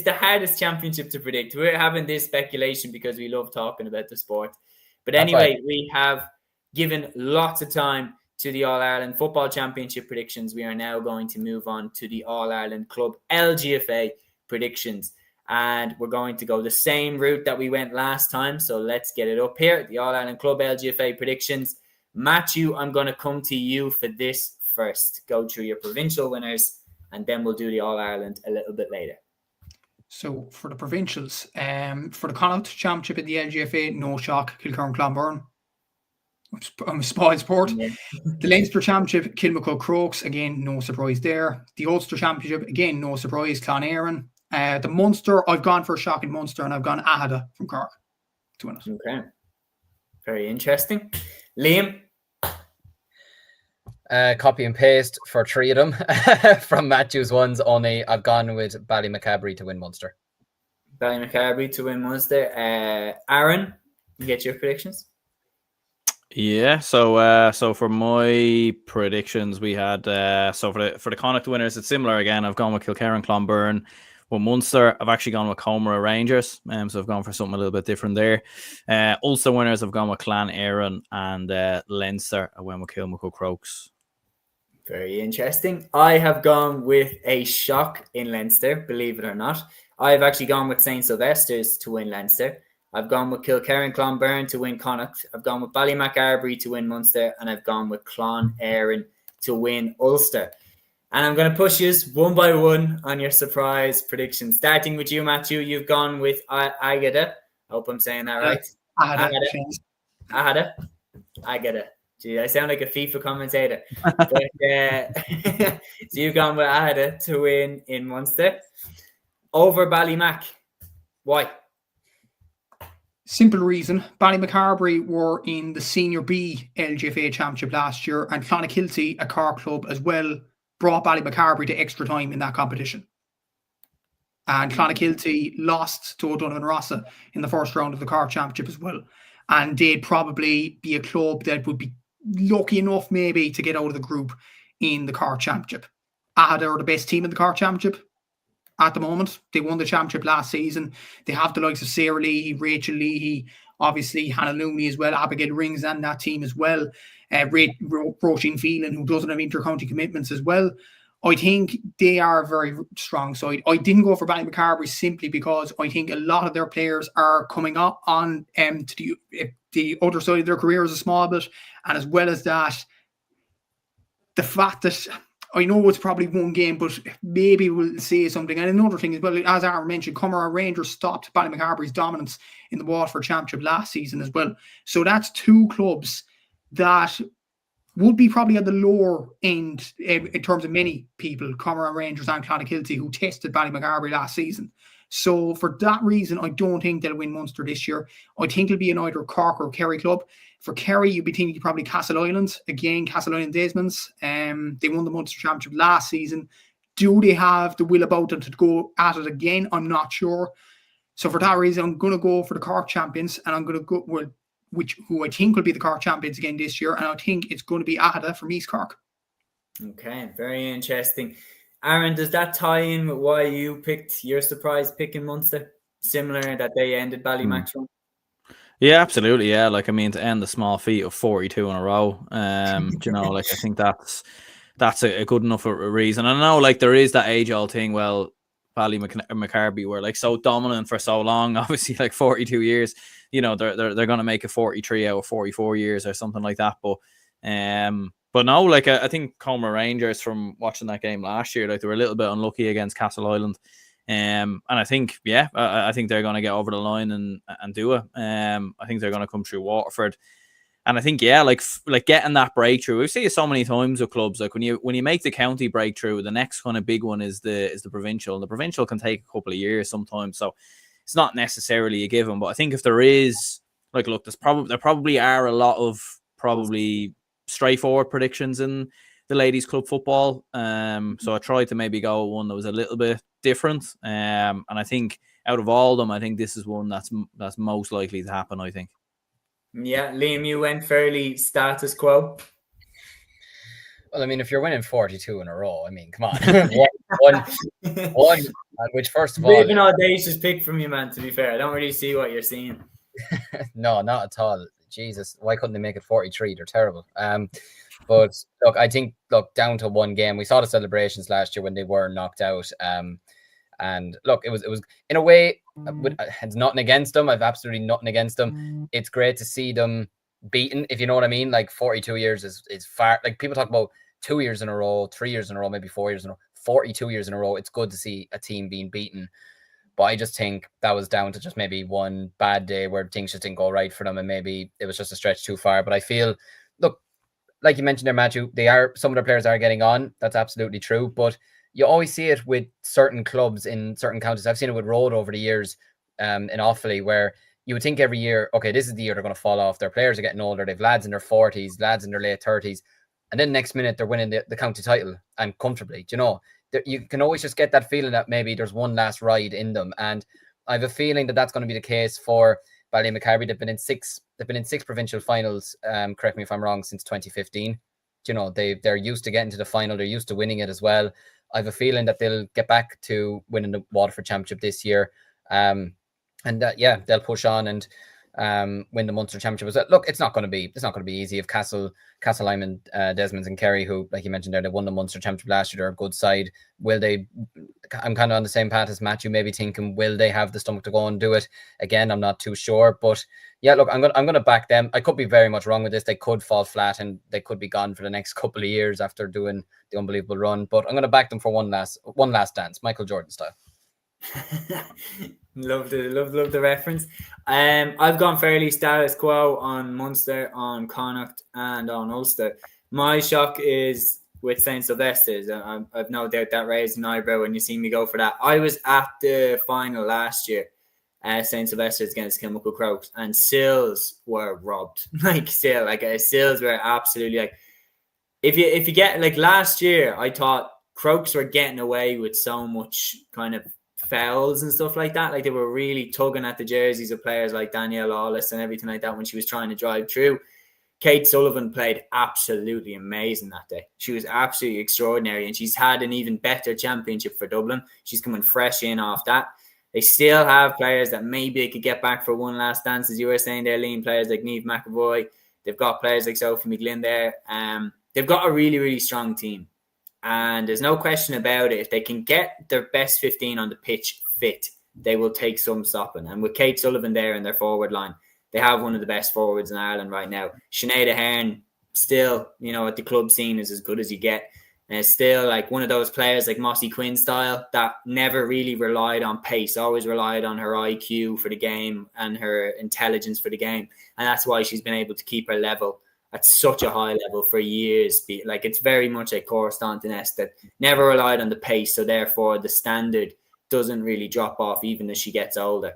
the hardest championship to predict. We're having this speculation because we love talking about the sport. But anyway, we have given lots of time to the All-Ireland Football Championship predictions. We are now going to move on to the All-Ireland Club LGFA predictions. And we're going to go the same route that we went last time. So let's get it up here. The All-Ireland Club LGFA predictions. Matthew, I'm going to come to you for this first. Go through your provincial winners, and then we'll do the All-Ireland a little bit later. So for the provincials, for the Connacht Championship in the LGFA, no shock, Kilkerran Clonberne. I'm a spoiled sport. Yeah. The Leinster Championship, Kilmacud Crokes, again, no surprise there. The Ulster Championship, again, no surprise, Clonairon. The Munster, I've gone for a shock in Munster, and I've gone Ahada from Cork to win it. Okay. Very interesting. Liam? Copy and paste for three of them from Matthew's ones. Only I've gone with Ballymacabry to win Munster. Ballymacabry to win Munster. Aaron, you get your predictions? Yeah, so for my predictions, we had so for the Connacht winners, it's similar again. I've gone with Kilkerran Clonberne. With Munster, I've actually gone with Comera Rangers, so I've gone for something a little bit different there. Ulster winners, I've gone with Clonairon, and Leinster, I went with Kilmacud Crokes. Very interesting. I have gone with a shock in Leinster, believe it or not. I've actually gone with St. Sylvester's to win Leinster. I've gone with Kilkerran Clonberne to win Connacht. I've gone with Ballymacabry to win Munster, and I've gone with Clonairon to win Ulster. And I'm going to push you one by one on your surprise predictions. Starting with you, Matthew, you've gone with Agada. I hope I'm saying that right. Agada. Gee, I sound like a FIFA commentator. But, so you've gone with Agada to win in Munster. Over Ballymac. Why? Simple reason. Ballymacabry were in the Senior B LGFA Championship last year, and Clonakilty, a Cork club as well, brought Ballymacabry to extra time in that competition. And Clonakilty lost to O'Donovan Rossa in the first round of the Cork Championship as well. And they'd probably be a club that would be lucky enough maybe to get out of the group in the Cork Championship. Ahada are the best team in the Cork Championship at the moment. They won the championship last season. They have the likes of Sarah Leahy, Rachel Leahy, obviously Hannah Looney as well, Abigail Rings and that team as well. Roisin Phelan, who doesn't have inter-county commitments as well. I think they are a very strong side. I didn't go for Ballymacabry simply because I think a lot of their players are coming up on to the other side of their careers a small bit. And as well as that, the fact that I know it's probably one game, but maybe we'll say something. And another thing as well, as Aaron mentioned, Comera Rangers stopped Ballymacabry's dominance in the Waterford Championship last season as well. So that's two clubs that would be probably at the lower end in terms of many people, Comera Rangers and Clonakilty, who tested Ballymacabry last season. So for that reason, I don't think they'll win Munster this year. I think it'll be an either Cork or Kerry club. For Kerry, you'd be thinking probably Castle Island. Again, Castle Island Desmonds. They won the Munster Championship last season. Do they have the will about them to go at it again? I'm not sure. So for that reason, I'm going to go for the Cork champions, and I'm going to go with who I think will be the Cork champions again this year, and I think it's going to be Ahada from East Cork. Okay, very interesting. Aaron, does that tie in with why you picked your surprise pick in Munster? Similar that they ended Ballymac's run? Yeah, absolutely. Yeah, like I mean, to end the small feat of 42 in a row, you know, like I think that's a good enough a reason. I know, like there is that age-old thing. Well, Ballymacabry were like so dominant for so long, obviously like 42 years. You know, they're going to make a 43 out of 44 years or something like that. But no, like I think Comera Rangers, from watching that game last year, like they were a little bit unlucky against Castle Island. And I think, I think they're going to get over the line and do it. I think they're going to come through Waterford. And I think, yeah, like getting that breakthrough, we see it so many times with clubs. Like when you make the county breakthrough, the next kind of big one is the provincial. The provincial can take a couple of years sometimes, so it's not necessarily a given. But I think if there is, like, look, there probably are a lot of probably straightforward predictions in the ladies' club football. So I tried to maybe go one that was a little bit different. And I think out of all of them, I think this is one that's most likely to happen, I think. Yeah, Liam, you went fairly status quo. Well, I mean, if you're winning 42 in a row, I mean, come on. one, which first of all... Bit of an audacious pick from you, man, to be fair. I don't really see what you're seeing. No, not at all. Jesus, why couldn't they make it 43? They're terrible. But look, I think, down to one game. We saw the celebrations last year when they were knocked out. And look, it was in a way, it's nothing against them. I've absolutely nothing against them. It's great to see them beaten, if you know what I mean. Like 42 years is far. Like people talk about 2 years in a row, 3 years in a row, maybe 4 years in a row, 42 years in a row. It's good to see a team being beaten. But I just think that was down to just maybe one bad day where things just didn't go right for them, and maybe it was just a stretch too far. But I feel, look, like you mentioned there, Matthew, some of their players are getting on. That's absolutely true. But you always see it with certain clubs in certain counties. I've seen it with Road over the years in Offaly, where you would think every year, okay, this is the year they're going to fall off. Their players are getting older. They've lads in their 40s, lads in their late 30s. And then next minute, they're winning the county title, and comfortably. Do you know? You can always just get that feeling that maybe there's one last ride in them. And I have a feeling that that's going to be the case for Ballymacarbry. They've been in six provincial finals, correct me if I'm wrong, since 2015. You know, they're used to getting to the final. They're used to winning it as well. I have a feeling that they'll get back to winning the Waterford Championship this year. And they'll push on and win the Munster Championship. Look, it's not going to be easy. If Castle Lyman, Desmonds and Kerry, who, like you mentioned there, they won the Munster Championship last year, they're a good side. Will they? I'm kind of on the same path as Matthew, maybe thinking, will they have the stomach to go and do it again? I'm not too sure, but yeah, look, I'm going to back them. I could be very much wrong with this. They could fall flat and they could be gone for the next couple of years after doing the unbelievable run. But I'm going to back them for one last dance, Michael Jordan style. Love the reference. I've gone fairly status quo on Munster, on Connacht, and on Ulster. My shock is with St. Sylvester's. I've no doubt that raised an eyebrow when you see me go for that. I was at the final last year, St. Sylvester's against Kilmacud Crokes, and Sills were robbed. Sills were absolutely if you get last year, I thought Crokes were getting away with so much kind of fouls and stuff like that. Like they were really tugging at the jerseys of players like Danielle Lawless and everything like that when she was trying to drive through. Kate Sullivan played absolutely amazing that day. She was absolutely extraordinary, and she's had an even better championship for Dublin. She's coming fresh in off that. They still have players that maybe they could get back for one last dance, as you were saying there, Liam. Players like Niamh McAvoy. They've got players like Sophie McGlynn there. They've got a really, really strong team. And there's no question about it. If they can get their best 15 on the pitch fit, they will take some stopping. And with Kate Sullivan there in their forward line, they have one of the best forwards in Ireland right now. Sinead Ahern, still, at the club scene is as good as you get. And it's still like one of those players like Mossy Quinn style that never really relied on pace, always relied on her IQ for the game and her intelligence for the game. And that's why she's been able to keep her level at such a high level for years. It's very much like Cora Staunton-esque that never relied on the pace, so therefore the standard doesn't really drop off even as she gets older.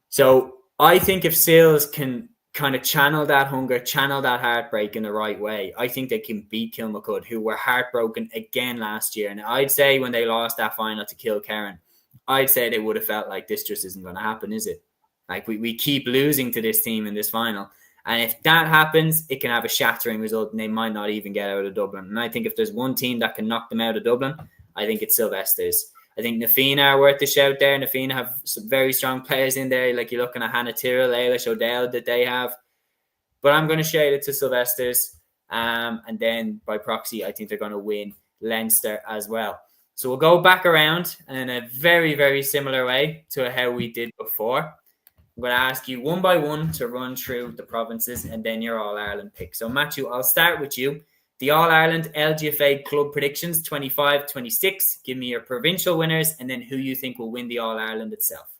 So I think if Sills can kind of channel that hunger, channel that heartbreak in the right way, I think they can beat Kilmacud, who were heartbroken again last year. And I'd say when they lost that final to Kilkerran, I'd say they would have felt like this just isn't going to happen, is it? Like we keep losing to this team in this final. And if that happens, it can have a shattering result and they might not even get out of Dublin. And I think if there's one team that can knock them out of Dublin, I think it's Sylvester's. I think Nafina are worth a shout there. Nafina have some very strong players in there. Like you're looking at Hannah Tyrrell, Ailish O'Dell that they have. But I'm going to shout it to Sylvester's. And then by proxy, I think they're going to win Leinster as well. So we'll go back around in a very, very similar way to how we did before. I'm going to ask you one by one to run through the provinces and then your All-Ireland pick. So, Matthew, I'll start with you. The All-Ireland LGFA Club Predictions 25-26. Give me your provincial winners and then who you think will win the All-Ireland itself.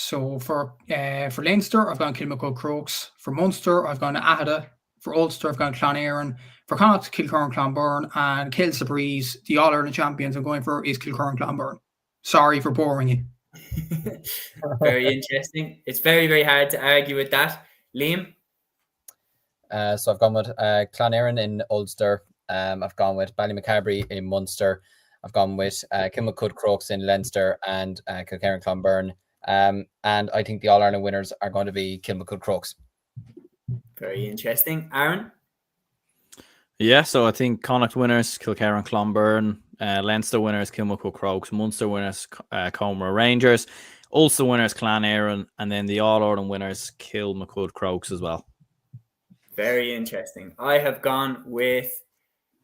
So for Leinster, I've gone Kilmacud Crokes. For Munster, I've gone Ahada. For Ulster, I've gone Clonairon. For Connacht, Kilcorn Clonburn. And Kills the Breeze, the All-Ireland champions I'm going for is Kilcorn Clonburn. Sorry for boring you. Very interesting. It's very, very hard to argue with that. Liam? So I've gone with Clonairon in Ulster. I've gone with Ballymacarbery in Munster. I've gone with Kilmacud Crokes in Leinster and Kilkerran Clonburn. And I think the All-Ireland winners are going to be Kilmacud Crokes. Very interesting. Aaron? Yeah, so I think Connacht winners, Kilkerran Clonburn. Leinster winners, Kilmacud Crokes. Munster winners, Comer Rangers. Ulster winners, Clonairon. And then the All-Ireland winners, Kilmacud Crokes as well. Very interesting. I have gone with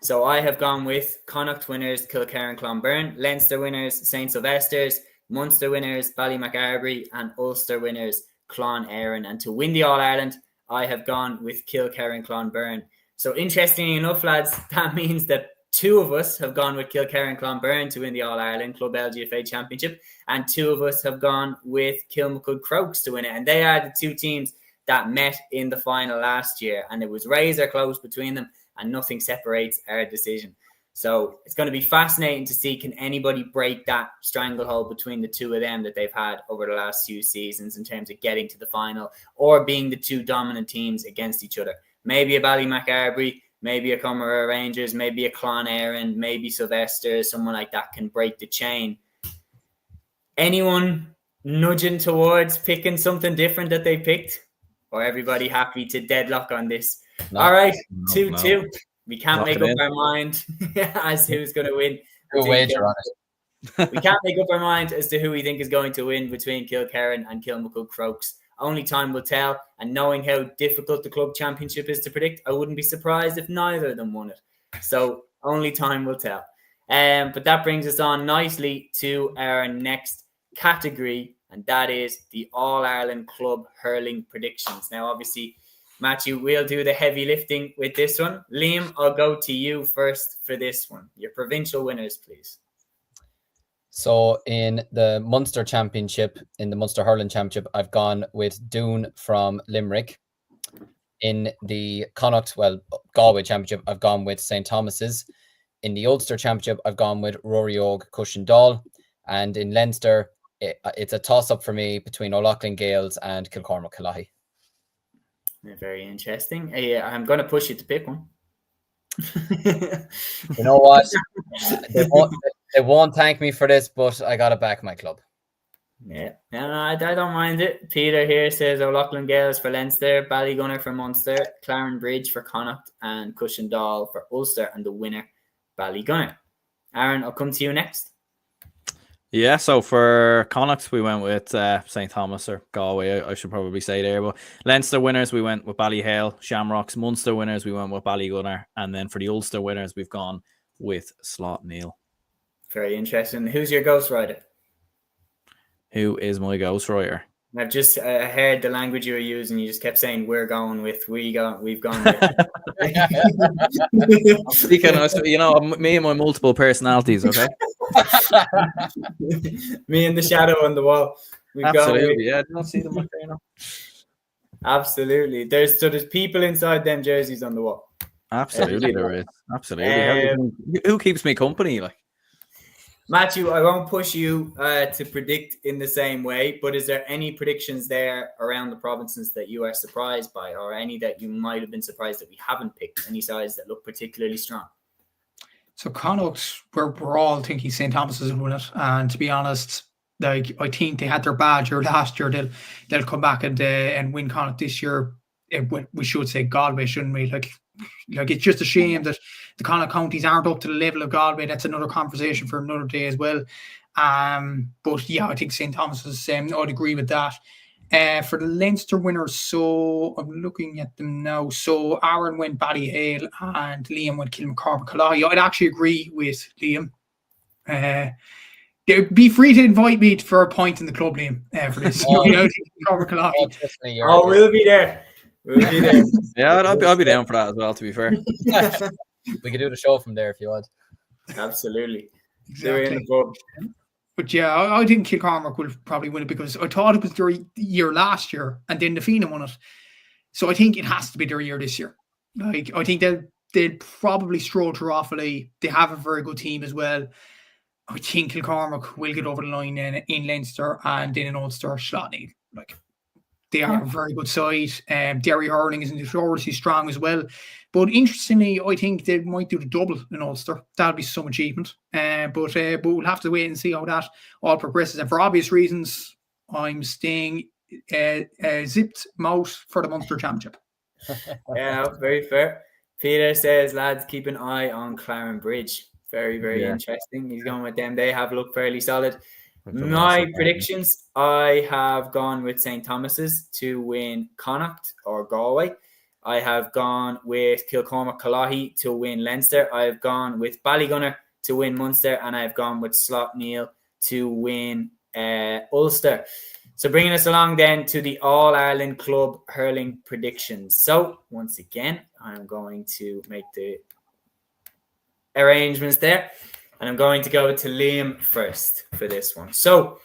Connacht winners, Kilkerran Clonburn. Leinster winners, St. Sylvester's. Munster winners, Ballymacarbery. And Ulster winners, Clonairon. And to win the All-Ireland, I have gone with Kilkerran Clonburn. So interestingly enough, lads, that means that two of us have gone with Kilkerran Clonburn to win the All-Ireland Club LGFA Championship, and two of us have gone with Kilmacud Crokes to win it. And they are the two teams that met in the final last year, and it was razor close between them, and nothing separates our decision. So it's going to be fascinating to see, can anybody break that stranglehold between the two of them that they've had over the last few seasons in terms of getting to the final or being the two dominant teams against each other. Maybe a Ballymacarbery, maybe a Comer Rangers, maybe a Clonairon, maybe Sylvester, someone like that can break the chain. Anyone nudging towards picking something different that they picked? Or everybody happy to deadlock on this? No. All right, No, 2-2. no. We can't make up our mind as to who's going to win. We'll wager on it. We can't make up our mind as to who we think is going to win between Kilkerran and Kilmacud Crokes. Only time will tell. And knowing how difficult the club championship is to predict, I wouldn't be surprised if neither of them won it. So only time will tell. But that brings us on nicely to our next category, and that is the All-Ireland Club Hurling Predictions. Now, obviously, Matthew, we'll do the heavy lifting with this one. Liam, I'll go to you first for this one. Your provincial winners, please. So in the Munster Championship, in the Munster Hurling Championship, I've gone with Doon from Limerick. In the Connacht, Galway Championship, I've gone with St. Thomas's. In the Ulster Championship, I've gone with Rory Og Cushendall. And in Leinster, it's a toss-up for me between O'Loughlin Gales and Kilcormac Kalahi. Very interesting. I'm going to push you to pick one. You know what? They won't thank me for this, but I got to back my club. Yeah, no, I don't mind it. Peter here says O'Loughlin Gales for Leinster, Ballygunner for Munster, Claren Bridge for Connacht, and Cushendall for Ulster, and the winner, Ballygunner. Aaron, I'll come to you next. Yeah, so for Connacht, we went with St. Thomas or Galway, I should probably say there. But Leinster winners, we went with Ballyhale, Shamrocks. Munster winners, we went with Ballygunner. And then for the Ulster winners, we've gone with Slot Neil. Very interesting. Who's your ghostwriter? Who is my ghostwriter? I've just heard the language you were using. You just kept saying, we've gone with. We've gone with. You know, me and my multiple personalities, okay? Me and the shadow on the wall. Absolutely, yeah. I don't see them up there now. Absolutely. There's people inside them jerseys on the wall. Absolutely, there is. Absolutely. Who keeps me company? Like, Matthew, I won't push you to predict in the same way, but is there any predictions there around the provinces that you are surprised by, or any that you might have been surprised that we haven't picked? Any sides that look particularly strong? So Connacht, we're all thinking St. Thomas's will win it, and to be honest, like I think they had their bad year last year. They'll come back and win Connacht this year. We should say Galway, shouldn't we? Like it's just a shame that the Connacht counties aren't up to the level of Galway. That's another conversation for another day as well. But yeah, I think St. Thomas's. I'd agree with that. For the Leinster winners, so I'm looking at them now. So Aaron went Ballyhale and Liam went Kilmacud Kalahi. I'd actually agree with Liam. Be free to invite me for a point in the club, Liam, for this. We'll be there. We'll be there. Yeah, I'll be down for that as well, to be fair. We could do the show from there if you want. Absolutely. Exactly. But yeah, I think Kilcormac will probably win it because I thought it was their year last year and then the Fina won it. So I think it has to be their year this year. Like, I think they'll probably stroll through Offaly. They have a very good team as well. I think Kilcormac will get over the line in Leinster and then in Ulster, Slotney. Like, they are a very good side. Derry Hurling is notoriously strong as well. But interestingly, I think they might do the double in Ulster. That'll be some achievement. But we'll have to wait and see how that all progresses. And for obvious reasons, I'm staying zipped mouth for the Munster Championship. Yeah, very fair. Peter says, lads, keep an eye on Claren Bridge. Very, very interesting. He's going with them. They have looked fairly solid. My predictions, I have gone with St. Thomas's to win Connacht or Galway. I have gone with Kilcormac Calahi to win Leinster. I have gone with Ballygunner to win Munster. And I have gone with Slotneil to win Ulster. So bringing us along then to the All-Ireland Club hurling predictions. So once again, I'm going to make the arrangements there. And I'm going to go to Liam first for this one. So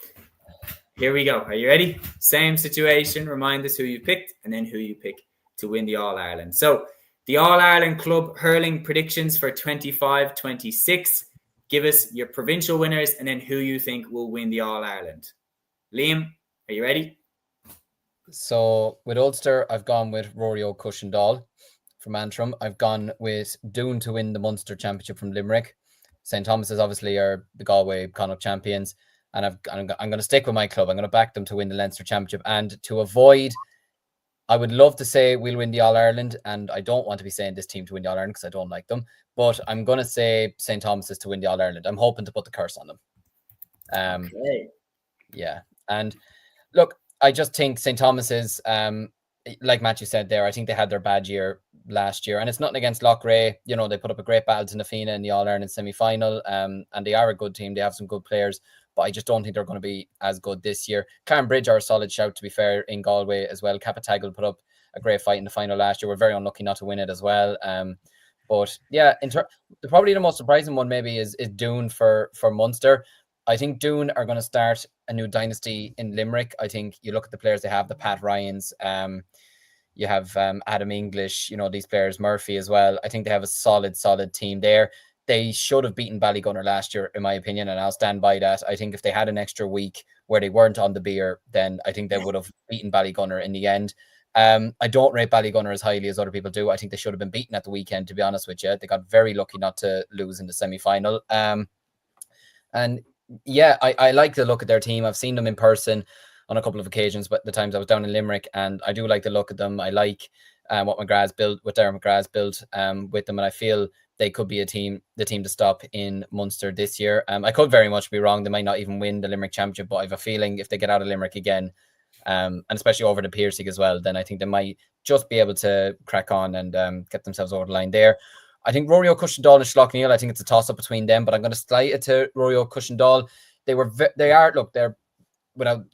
here we go. Are you ready? Same situation. Remind us who you picked and then who you pick to win the All-Ireland. So the All-Ireland Club hurling predictions for 25-26. Give us your provincial winners and then who you think will win the All-Ireland. Liam, are you ready? So with Ulster, I've gone with Rory O'Cushendall from Antrim. I've gone with Doon to win the Munster Championship from Limerick. St. Thomas's obviously are the Galway Connacht champions. And I'm going to stick with my club. I'm going to back them to win the Leinster Championship. And to avoid, I would love to say we'll win the All-Ireland. And I don't want to be saying this team to win the All-Ireland because I don't like them. But I'm going to say St. Thomas's to win the All-Ireland. I'm hoping to put the curse on them. Okay. Yeah. And look, I just think St. Thomas's, like Matthew said there, I think they had their bad year last year. And it's nothing against Loughrea. You know, they put up a great battle to Nafina in the All-Ireland semi-final. And they are a good team. They have some good players. But I just don't think they're going to be as good this year. Claren Bridge are a solid shout, to be fair, in Galway as well. Capatagal put up a great fight in the final last year. We're very unlucky not to win it as well. But yeah, probably the most surprising one maybe is Doon for Munster. I think Doon are going to start a new dynasty in Limerick. I think you look at the players they have, the Pat Ryans, you have Adam English, you know, these players, Murphy as well. I think they have a solid team there. They should have beaten Ballygunner last year, in my opinion, and I'll stand by that. I think if they had an extra week where they weren't on the beer, then I think they would have beaten Ballygunner in the end. I don't rate Ballygunner as highly as other people do. I think they should have been beaten at the weekend, to be honest with you. They got very lucky not to lose in the semi-final. And yeah, I like the look at their team. I've seen them in person on a couple of occasions, but the times I was down in Limerick, and I do like the look of them. I like what McGrath's built, what Darren McGrath's built with them, and I feel they could be the team to stop in Munster this year. I could very much be wrong. They might not even win the Limerick Championship, but I have a feeling if they get out of Limerick again, and especially over the Piercing as well, then I think they might just be able to crack on and get themselves over the line there. I think Rory O'Cushendall and Slotneil, I think it's a toss-up between them, but I'm going to slide it to Rory O'Cushendall. They're without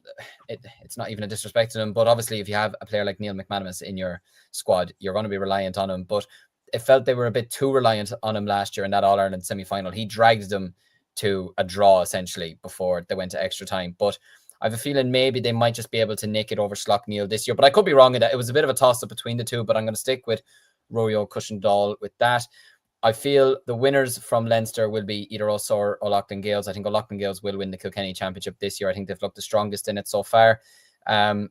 it's not even a disrespect to them, but obviously if you have a player like Neil McManus in your squad, you're going to be reliant on him. But it felt they were a bit too reliant on him last year in that All-Ireland semi-final. He dragged them to a draw essentially before they went to extra time. But I have a feeling maybe they might just be able to nick it over Slotneil this year. But I could be wrong in that. It was a bit of a toss-up between the two, but I'm going to stick with Rory O'Cushendall with that. I feel the winners from Leinster will be either us or O'Loughlin Gales. I think O'Loughlin Gales will win the Kilkenny Championship this year. I think they've looked the strongest in it so far. And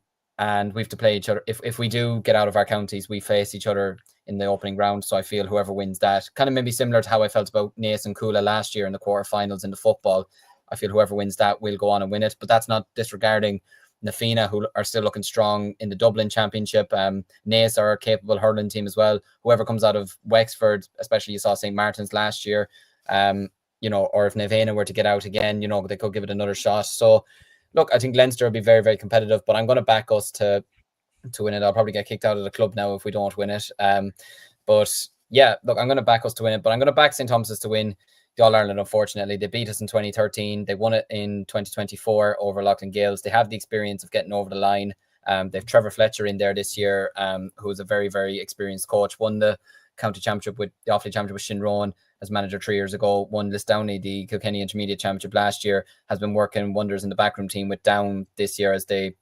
we have to play each other. If we do get out of our counties, we face each other in the opening round. So I feel whoever wins that, kind of maybe similar to how I felt about Naas and Coola last year in the quarterfinals in the football. I feel whoever wins that will go on and win it. But that's not disregarding Nafina, who are still looking strong in the Dublin Championship. Naas are a capable hurling team as well. Whoever comes out of Wexford, especially you saw St. Martin's last year, you know, or if Nevena were to get out again, you know, they could give it another shot. So, look, I think Leinster will be very, very competitive, but I'm going to back us to win it. I'll probably get kicked out of the club now if we don't win it. But yeah, look, I'm going to back us to win it, but I'm going to back St. Thomas's to win the All-Ireland. Unfortunately, they beat us in 2013. They won it in 2024 over Loughlin Gales. They have the experience of getting over the line. They've Trevor Fletcher in there this year, who is a very, very experienced coach. Won the county championship with the Offaly championship with Shinrone, as manager 3 years ago, won Lisdowney the Kilkenny Intermediate Championship last year, has been working wonders in the backroom team with Down this year as they,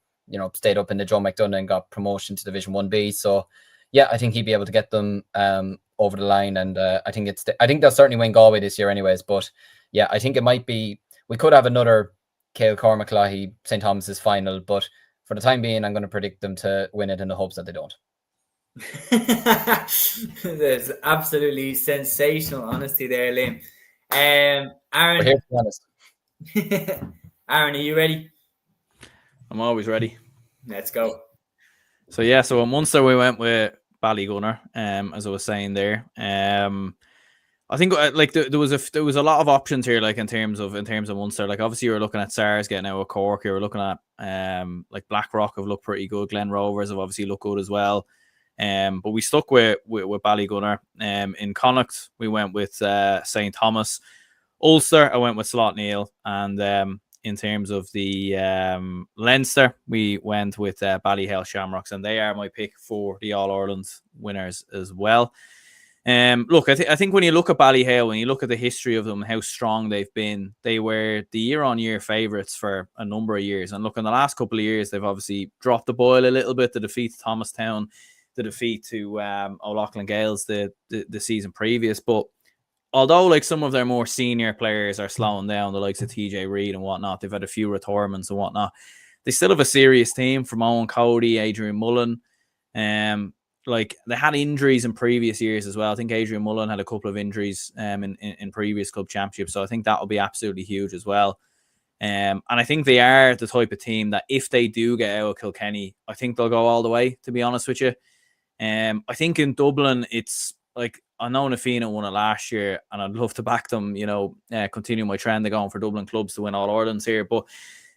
stayed up in the Joe McDonough and got promotion to Division 1B. So yeah, I think he'd be able to get them over the line, and I think they'll certainly win Galway this year anyways. But yeah, I think it might be, we could have another Cale Cormac Cloughy St. Thomas's final, but for the time being, I'm going to predict them to win it in the hopes that they don't. There's absolutely sensational honesty there, Liam. Aaron, We're here to be honest. Aaron, are you ready? I'm always ready. Let's go. So yeah, so in Munster we went with Ballygunner, as I was saying there. I think like there was a lot of options here, like in terms of Munster. Like obviously you were looking at SARS getting out of Cork. You were looking at like Blackrock have looked pretty good. Glen Rovers have obviously looked good as well. But we stuck with Ballygunner. In Connacht we went with St. Thomas. Ulster I went with Slot Neil, and in terms of the Leinster, we went with Ballyhale Shamrocks, and they are my pick for the All-Ireland winners as well. Look, I think when you look at Ballyhale, when you look at the history of them, how strong they've been, they were the year-on-year favourites for a number of years. And look, in the last couple of years, they've obviously dropped the boil a little bit. The defeat to Thomastown, the defeat to O'Loughlin Gales the season previous. But although like some of their more senior players are slowing down, the likes of TJ Reid and whatnot, they've had a few retirements and whatnot, they still have a serious team from Owen Cody, Adrian Mullen. Like they had injuries in previous years as well. I think Adrian Mullen had a couple of injuries in previous club championships. So I think that will be absolutely huge as well. And I think they are the type of team that if they do get out of Kilkenny, I think they'll go all the way, to be honest with you. I think in Dublin, it's like, I know Na Fianna won it last year, and I'd love to back them, continue my trend of going for Dublin clubs to win All Irelands here. But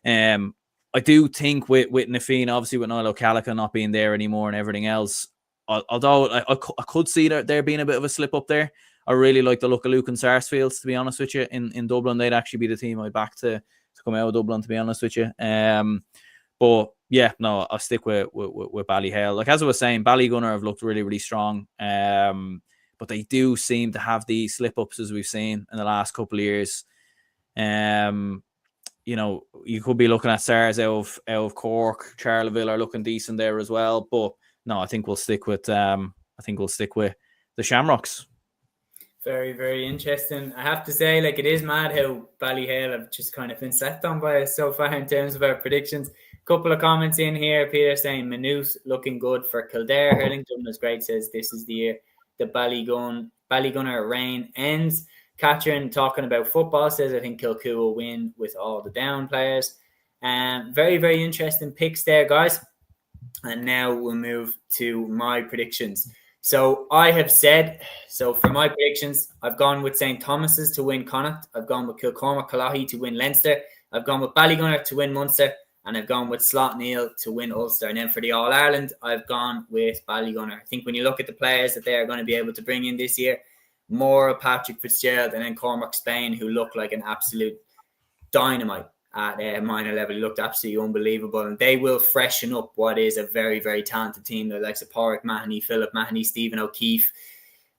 I do think with Na Fianna, obviously with Niall O'Callaghan not being there anymore and everything else, although I could see there being a bit of a slip up there. I really like the look of Lucan Sarsfields, to be honest with you. In Dublin, they'd actually be the team I'd back to come out of Dublin, to be honest with you. But yeah, no, I'll stick with Ballyhale. Like as I was saying, Ballygunner have looked really, really strong. But they do seem to have these slip-ups, as we've seen in the last couple of years. You could be looking at SARS out of Cork. Charleville are looking decent there as well. But no, I think we'll stick with the Shamrocks. Very, very interesting. I have to say, like, it is mad how Ballyhale have just kind of been slept on by us so far in terms of our predictions. Couple of comments in here. Peter saying Maynooth looking good for Kildare. Hurlington is great, says this is the year the Ballygunner reign ends. Catherine talking about football says I think Kilcoo will win with all the down players. Very, very interesting picks there, guys. And now we'll move to my predictions. So I have said, for my predictions, I've gone with St. Thomas's to win Connacht. I've gone with Kilcormac Cloughy to win Leinster. I've gone with Ballygunner to win Munster. And I've gone with Slot Neil to win Ulster. And then for the All-Ireland, I've gone with Ballygunner. I think when you look at the players that they are going to be able to bring in this year, more of Patrick Fitzgerald and then Cormac Spain, who look like an absolute dynamite at a minor level. He looked absolutely unbelievable. And they will freshen up what is a very, very talented team. The likes of Pádraig Mahoney, Philip Mahoney, Stephen O'Keefe,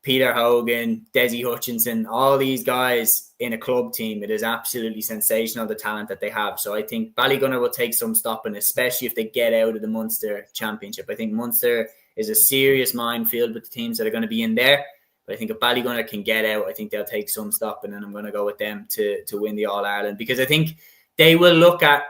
Peter Hogan, Desi Hutchinson, all these guys in a club team. It is absolutely sensational, the talent that they have. So I think Ballygunner will take some stopping, especially if they get out of the Munster Championship. I think Munster is a serious minefield with the teams that are going to be in there. But I think if Ballygunner can get out, I think they'll take some stopping, and I'm going to go with them to win the All-Ireland, because I think they will look at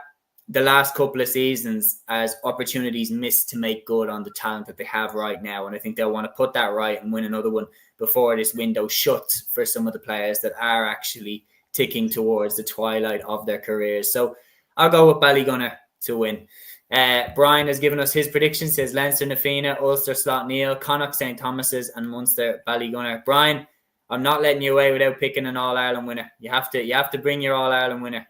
the last couple of seasons as opportunities missed to make good on the talent that they have right now. And I think they'll want to put that right and win another one before this window shuts for some of the players that are actually ticking towards the twilight of their careers. So I'll go with Ballygunner to win. Brian has given us his predictions. Says Leinster Na Fianna, Ulster Slot Neil, Connacht St. Thomas's, and Munster Ballygunner. Brian, I'm not letting you away without picking an All-Ireland winner. You have to bring your All-Ireland winner.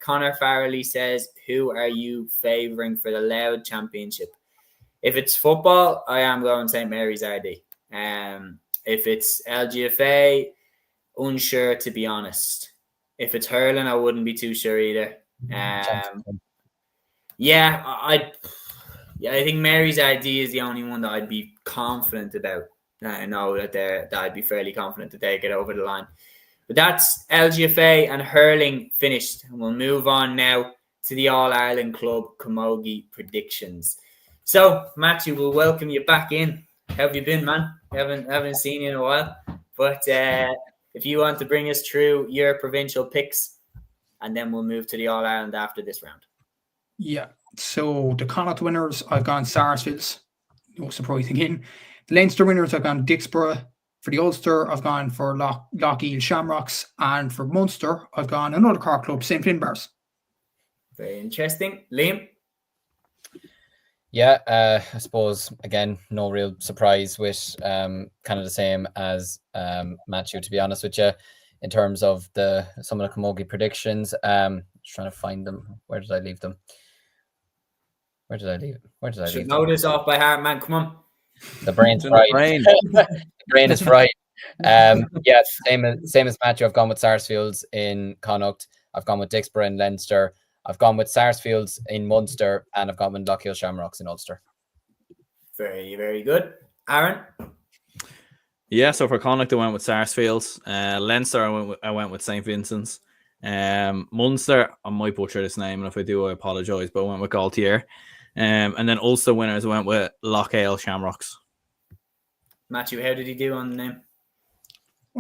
Connor Farrelly says, who are you favouring for the Louth Championship? If it's football, I am going St. Mary's RD. If it's LGFA, unsure, to be honest. If it's hurling, I wouldn't be too sure either. I think Mary's RD is the only one that I'd be confident about. I know that I'd be fairly confident that they get over the line. But that's LGFA and hurling finished. And we'll move on now to the All-Ireland Club Camogie predictions. So, Matthew, we'll welcome you back in. How have you been, man? Haven't seen you in a while. But if you want to bring us through your provincial picks, and then we'll move to the All-Ireland after this round. Yeah. So the Connacht winners, I've gone Sarsfields. No surprise again. The Leinster winners, I've gone Dixborough. For the Ulster, I've gone for Lochiel Shamrocks. And for Munster, I've gone another Cork club, St. Finbarrs. Very interesting. Liam? Yeah, I suppose, again, no real surprise with kind of the same as Matthew, to be honest with you, in terms of some of the Camogie predictions. Just trying to find them. Where did I leave them? Should know this off by heart, man. Come on. The brain's fried. The brain is fried. Yeah, same as Matthew. I've gone with Sarsfields in Connacht. I've gone with Dixborough in Leinster. I've gone with Sarsfields in Munster, and I've gone with Lochiel Shamrocks in Ulster. Very, very good. Aaron? Yeah, so for Connacht, I went with Sarsfields. Leinster, I went with St. Vincent's. Munster, I might butcher this name, and if I do, I apologise, but I went with Gaultier. And then Ulster winners, I went with Lochiel Shamrocks. Matthew, how did he do on the name?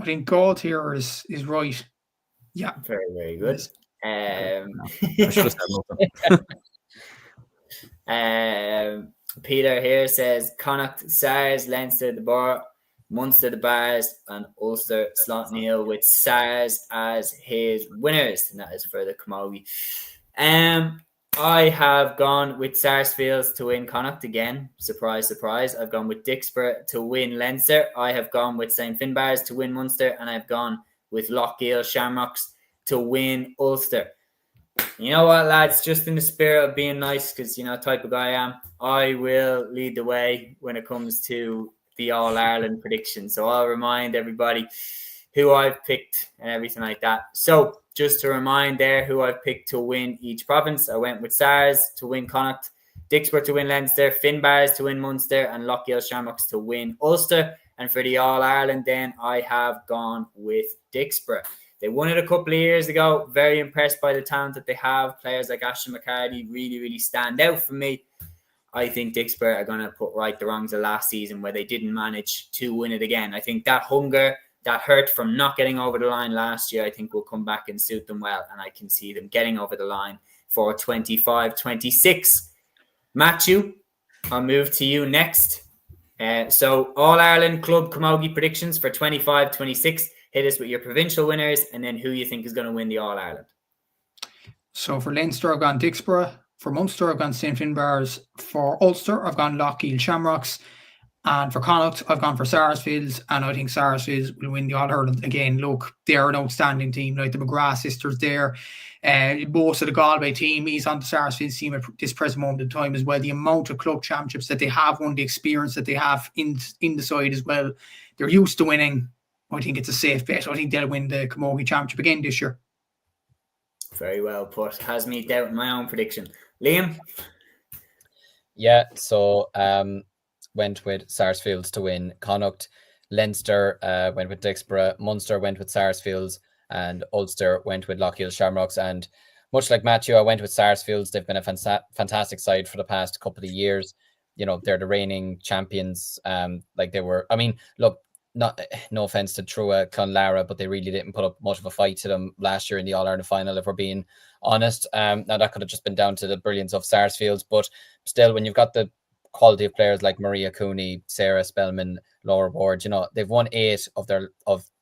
I think Gaultier is right. Yeah. Very, very good. I should have said nothing. Peter here says Connacht, Sars, Leinster, the Bar, Munster, the Bars, and Ulster, Slotneil with Sars as his winners. And that is for the Camogie. I have gone with Sarsfields to win Connacht again. Surprise, surprise. I've gone with Dixborough to win Leinster. I have gone with St. Finbarrs to win Munster. And I've gone with Lochiel Shamrocks to win Ulster. You know what, lads? Just in the spirit of being nice, because, you know, type of guy I am, I will lead the way when it comes to the All-Ireland prediction. So I'll remind everybody who I've picked and everything like that. So just to remind there who I've picked to win each province, I went with Sars to win Connacht, Dixborough to win Leinster, Finbarrs to win Munster, and Lochiel Shamrocks to win Ulster. And for the All-Ireland then, I have gone with Dixborough. They won it a couple of years ago. Very impressed by the talent that they have. Players like Ashton McCarty really, really stand out for me. I think Dixborough are going to put right the wrongs of last season where they didn't manage to win it again. I think that hunger, that hurt from not getting over the line last year, I think will come back and suit them well. And I can see them getting over the line for 25-26. Matthew, I'll move to you next. So All-Ireland Club Camogie predictions for 25-26. Hit us with your provincial winners and then who you think is going to win the All-Ireland. So for Leinster, I've gone Dixborough. For Munster, I've gone St. Finbarrs. For Ulster, I've gone Lochiel Shamrocks. And for Connacht, I've gone for Sarsfields. And I think Sarsfields will win the All-Ireland. Again, look, they're an outstanding team. Like the McGrath sisters there. Most of the Galway team is on the Sarsfields team at this present moment in time as well. The amount of club championships that they have won, the experience that they have in the side as well. They're used to winning. I think it's a safe bet. I think they'll win the Camogie Championship again this year. Very well put. Has me doubting my own prediction. Liam? Yeah, so went with Sarsfields to win Connacht. Leinster went with Dixborough. Munster went with Sarsfields. And Ulster went with Lochiel Shamrocks. And much like Matthew, I went with Sarsfields. They've been a fantastic side for the past couple of years. You know, they're the reigning champions. Like they were, I mean, look, no offense to Trua Clonlara, but they really didn't put up much of a fight to them last year in the All-Ireland final, if we're being honest. Now that could have just been down to the brilliance of Sarsfields, but still, when you've got the quality of players like Maria Cooney, Sarah Spellman, Laura Ward, you know, they've won 8 of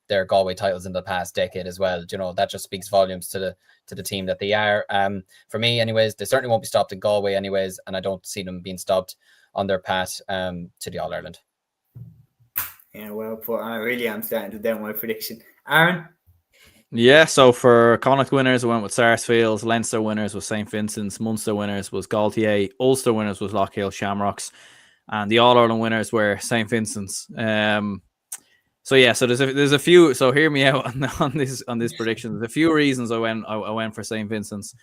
their Galway titles in the past decade as well. You know, that just speaks volumes to the team that they are. For me, anyways, they certainly won't be stopped in Galway anyways, and I don't see them being stopped on their path to the All-Ireland. Yeah, well put. I really am starting to doubt my prediction. Aaron? Yeah, so for Connacht winners, I went with Sarsfields. Leinster winners was St. Vincent's. Munster winners was Gaultier. Ulster winners was Lochiel Shamrocks. And the All-Ireland winners were St. Vincent's. So there's a few. So hear me out on this prediction. There's a few reasons I went for St. Vincent's.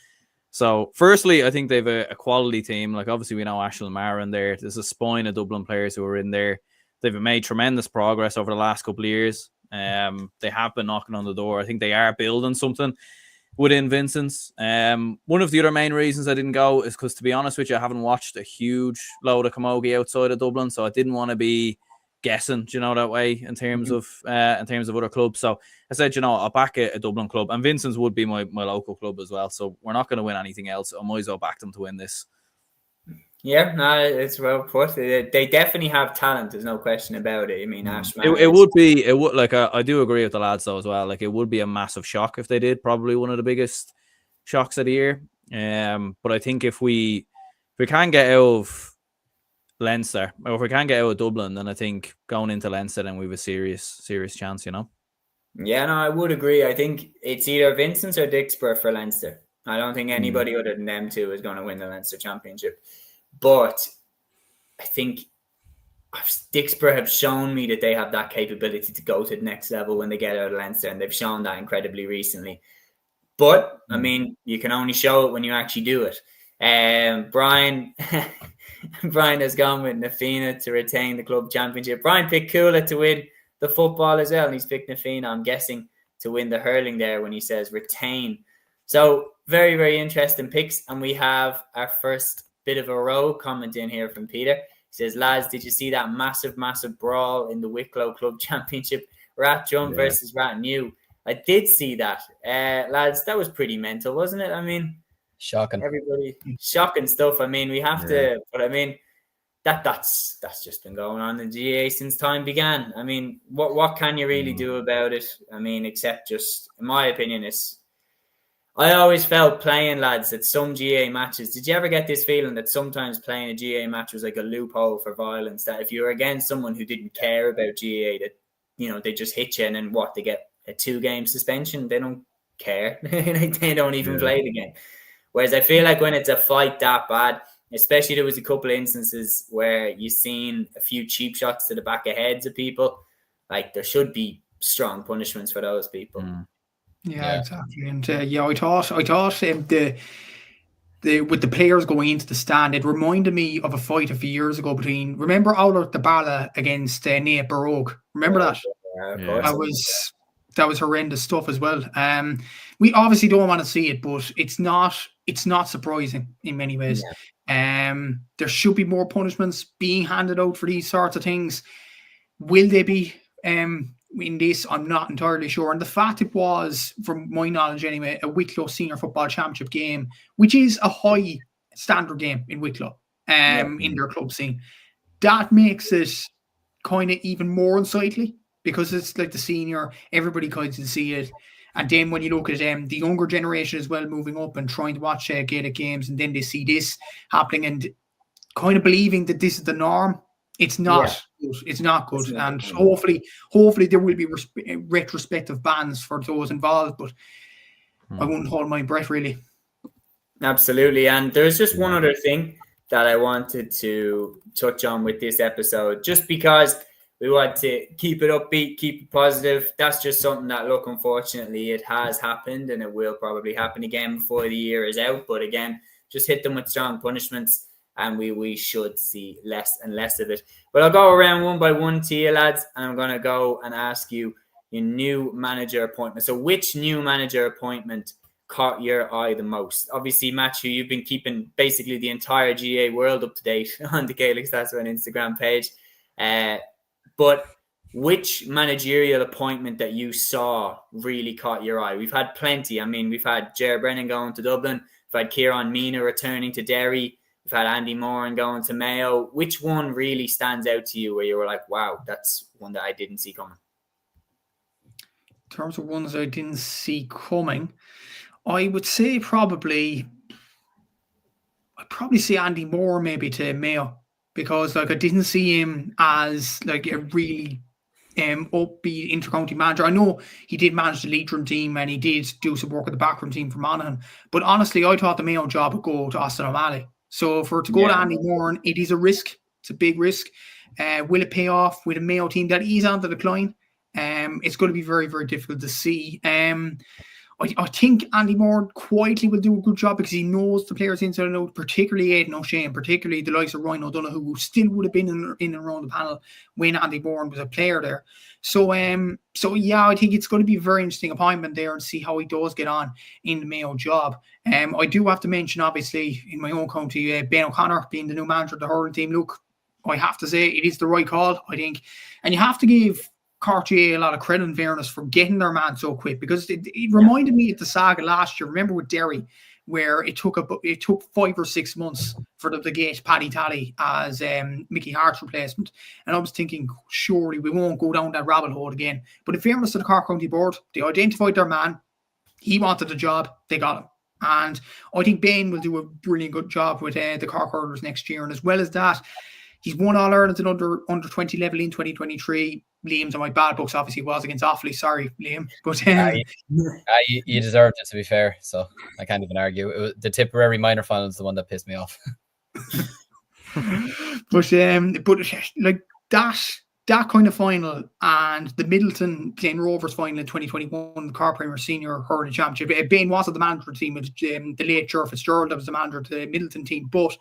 So firstly, I think they've a quality team. Like obviously we know Ashel Mara in there. There's a spine of Dublin players who are in there. they've made tremendous progress over the last couple of years. They have been knocking on the door. I think they are building something within Vincent's. One of the other main reasons I didn't go is because, to be honest with you, I haven't watched a huge load of camogie outside of Dublin, so I didn't want to be guessing, that way in terms of other clubs. So I said, I'll back a Dublin club, and Vincent's would be my local club as well. So we're not going to win anything else. I might as well back them to win this. Yeah, no, it's well put. They definitely have talent. There's no question about it. I mean, Ashman. I do agree with the lads though as well. Like, it would be a massive shock if they did. Probably one of the biggest shocks of the year. But I think if we can get out of Leinster, or if we can get out of Dublin, then I think going into Leinster, then we have a serious chance. Yeah, no, I would agree. I think it's either Vincent's or Dixborough for Leinster. I don't think anybody other than them two is going to win the Leinster Championship. But I think Dixborough have shown me that they have that capability to go to the next level when they get out of Leinster, and they've shown that incredibly recently. But, I mean, you can only show it when you actually do it. Brian has gone with Nafina to retain the club championship. Brian picked Cúilín to win the football as well, and he's picked Nafina, I'm guessing, to win the hurling there when he says retain. So, very, very interesting picks. And we have our first bit of a row comment in here from Peter. He says, lads, did you see that massive brawl in the Wicklow Club Championship? Rathjum versus Rathnew. I did see that. Lads, that was pretty mental, wasn't it? I mean, shocking. Everybody, shocking stuff. I mean, we have to, but I mean, that's just been going on in GA since time began. I mean, what can you really do about it? I mean, except just, in my opinion, I always felt playing, lads, at some GA matches. Did you ever get this feeling that sometimes playing a GA match was like a loophole for violence? That if you were against someone who didn't care about GA, that they just hit you, and then they get a 2-game suspension. They don't care. They don't even play the game. Whereas I feel like when it's a fight that bad, especially there was a couple of instances where you've seen a few cheap shots to the back of heads of people, like there should be strong punishments for those people. Yeah, exactly. And I thought the with the players going into the stand, it reminded me of a fight a few years ago between, remember Aulart the Bala against Nate Baroque? Remember that? Yeah, of course. That was horrendous stuff as well. We obviously don't want to see it, but it's not surprising in many ways. There should be more punishments being handed out for these sorts of things. Will they be in this? I'm not entirely sure. And the fact it was, from my knowledge anyway, a Wicklow Senior Football Championship game, which is a high standard game in Wicklow, in their club scene, that makes it kind of even more unsightly, because it's like the senior, everybody kind of see it. And then when you look at the younger generation as well, moving up and trying to watch Gaelic games, and then they see this happening and kind of believing that this is the norm. It's not good. It's not good. And hopefully there will be retrospective bans for those involved, but I wouldn't hold my breath, really. Absolutely. And there's just one other thing that I wanted to touch on with this episode, just because we want to keep it upbeat, keep it positive. That's just something that, look, unfortunately, it has happened, and it will probably happen again before the year is out. But again, just hit them with strong punishments, and we should see less and less of it. But I'll go around one by one to you, lads, and I'm going to go and ask you your new manager appointment. So which new manager appointment caught your eye the most? Obviously, Matthew, you've been keeping basically the entire GA world up to date on the Gaelic Statsman Instagram page. But which managerial appointment that you saw really caught your eye? We've had plenty. I mean, we've had Ger Brennan going to Dublin. We've had Kieran Mina returning to Derry. We've had Andy Moran going to Mayo. Which one really stands out to you where you were like, wow, that's one that I didn't see coming? In terms of ones I didn't see coming, I would say I'd probably say Andy Moore maybe to Mayo, because I didn't see him as a really upbeat intercounty manager. I know he did manage the Leitrim team and he did do some work with the backroom team for Monaghan, but honestly, I thought the Mayo job would go to Austin O'Malley. So for it to go to Andy Moore, it is a risk. It's a big risk. Will it pay off with a Mayo team that is on the decline? It's going to be very, very difficult to see. I think Andy Moore quietly will do a good job because he knows the players inside and out, particularly Aidan O'Shea, particularly the likes of Ryan O'Donoghue, who still would have been in and around the panel when Andy Moore was a player there. So yeah, I think it's going to be a very interesting appointment there and see how he does get on in the Mayo job. I do have to mention, obviously, in my own county, Ben O'Connor being the new manager of the hurling team. Look, I have to say it is the right call, I think. And you have to give Cork a lot of credit and fairness for getting their man so quick, because it reminded me of the saga last year. Remember with Derry, where it took 5 or 6 months for them to get Paddy Talley as Mickey Hart's replacement. And I was thinking, surely we won't go down that rabbit hole again. But in fairness to the Cork County Board, they identified their man. He wanted the job. They got him. And I think Ben will do a brilliant good job with the Cork Hurlers next year. And as well as that, he's won All-Ireland at under 20 level in 2023. Liam's on my bad books, obviously, was against Offaly. Sorry, Liam. But you deserved it, to be fair. So I can't even argue. It was, the Tipperary minor final is the one that pissed me off. but like that kind of final, and the Middleton playing Rovers final in 2021, the Cork Premier Senior Hurling Championship. Ben wasn't the manager of the team. It was the late Ger Fitzgerald that was the manager of the Middleton team. But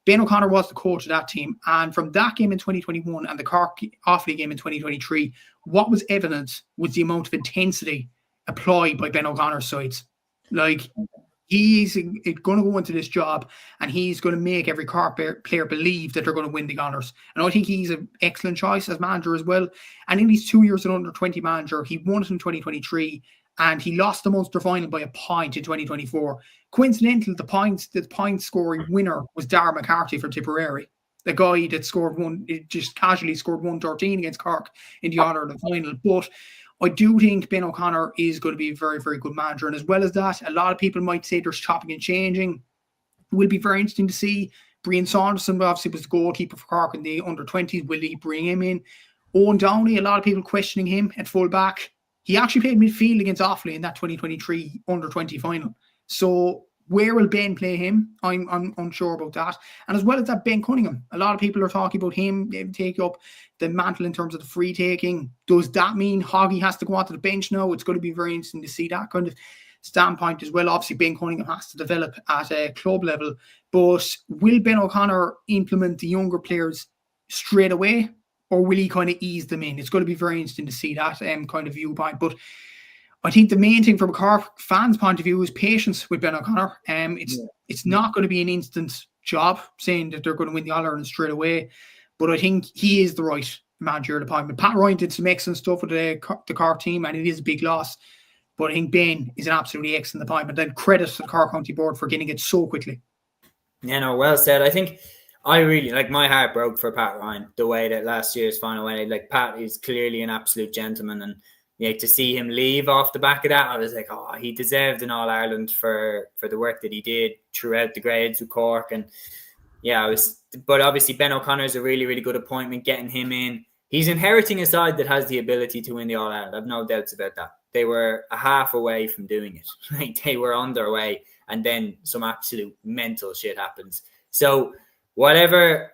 Ben O'Connor was the coach of that team. And from that game in 2021 and the Cork Offaly game in 2023, what was evident was the amount of intensity applied by Ben O'Connor's sides. Like, he's going to go into this job and he's going to make every Cork player believe that they're going to win the honours. And I think he's an excellent choice as manager as well. And in his 2 years as under 20 manager, he won it in 2023 and he lost the Munster final by a point in 2024. Coincidentally, the point scoring winner was Darragh McCarthy from Tipperary, the guy that just casually scored 113 against Cork in the All-Ireland final. But I do think Ben O'Connor is going to be a very, very good manager. And as well as that, a lot of people might say there's chopping and changing. It will be very interesting to see. Brian Saunderson obviously was the goalkeeper for Cork in the under-20s. Will he bring him in? Owen Downey, a lot of people questioning him at full back. He actually played midfield against Offaly in that 2023 under-20 final. So where will Ben play him? I'm unsure about that. And as well as that, Ben Cunningham. A lot of people are talking about him take up the mantle in terms of the free taking. Does that mean Hoggy has to go onto the bench now? It's going to be very interesting to see that kind of standpoint as well. Obviously, Ben Cunningham has to develop at a club level. But will Ben O'Connor implement the younger players straight away? Or will he kind of ease them in? It's going to be very interesting to see that kind of viewpoint. But I think the main thing from a Cork fan's point of view is patience with Ben O'Connor. It's not going to be an instant job saying that they're going to win the All-Ireland straight away. But I think he is the right managerial appointment. Pat Ryan did some excellent stuff with the Cork team, and it is a big loss. But I think Ben is an absolutely excellent appointment. And credit to the Cork County Board for getting it so quickly. Yeah, no, well said. I think I really, like, my heart broke for Pat Ryan, the way that last year's final went. Like, Pat is clearly an absolute gentleman, and to see him leave off the back of that, I was like, oh, he deserved an All-Ireland for the work that he did throughout the grades with Cork. And but obviously Ben O'Connor is a really, really good appointment, getting him in. He's inheriting a side that has the ability to win the All-Ireland. I've no doubts about that. They were a half away from doing it. Like, they were on their way, and then some absolute mental shit happens. So whatever,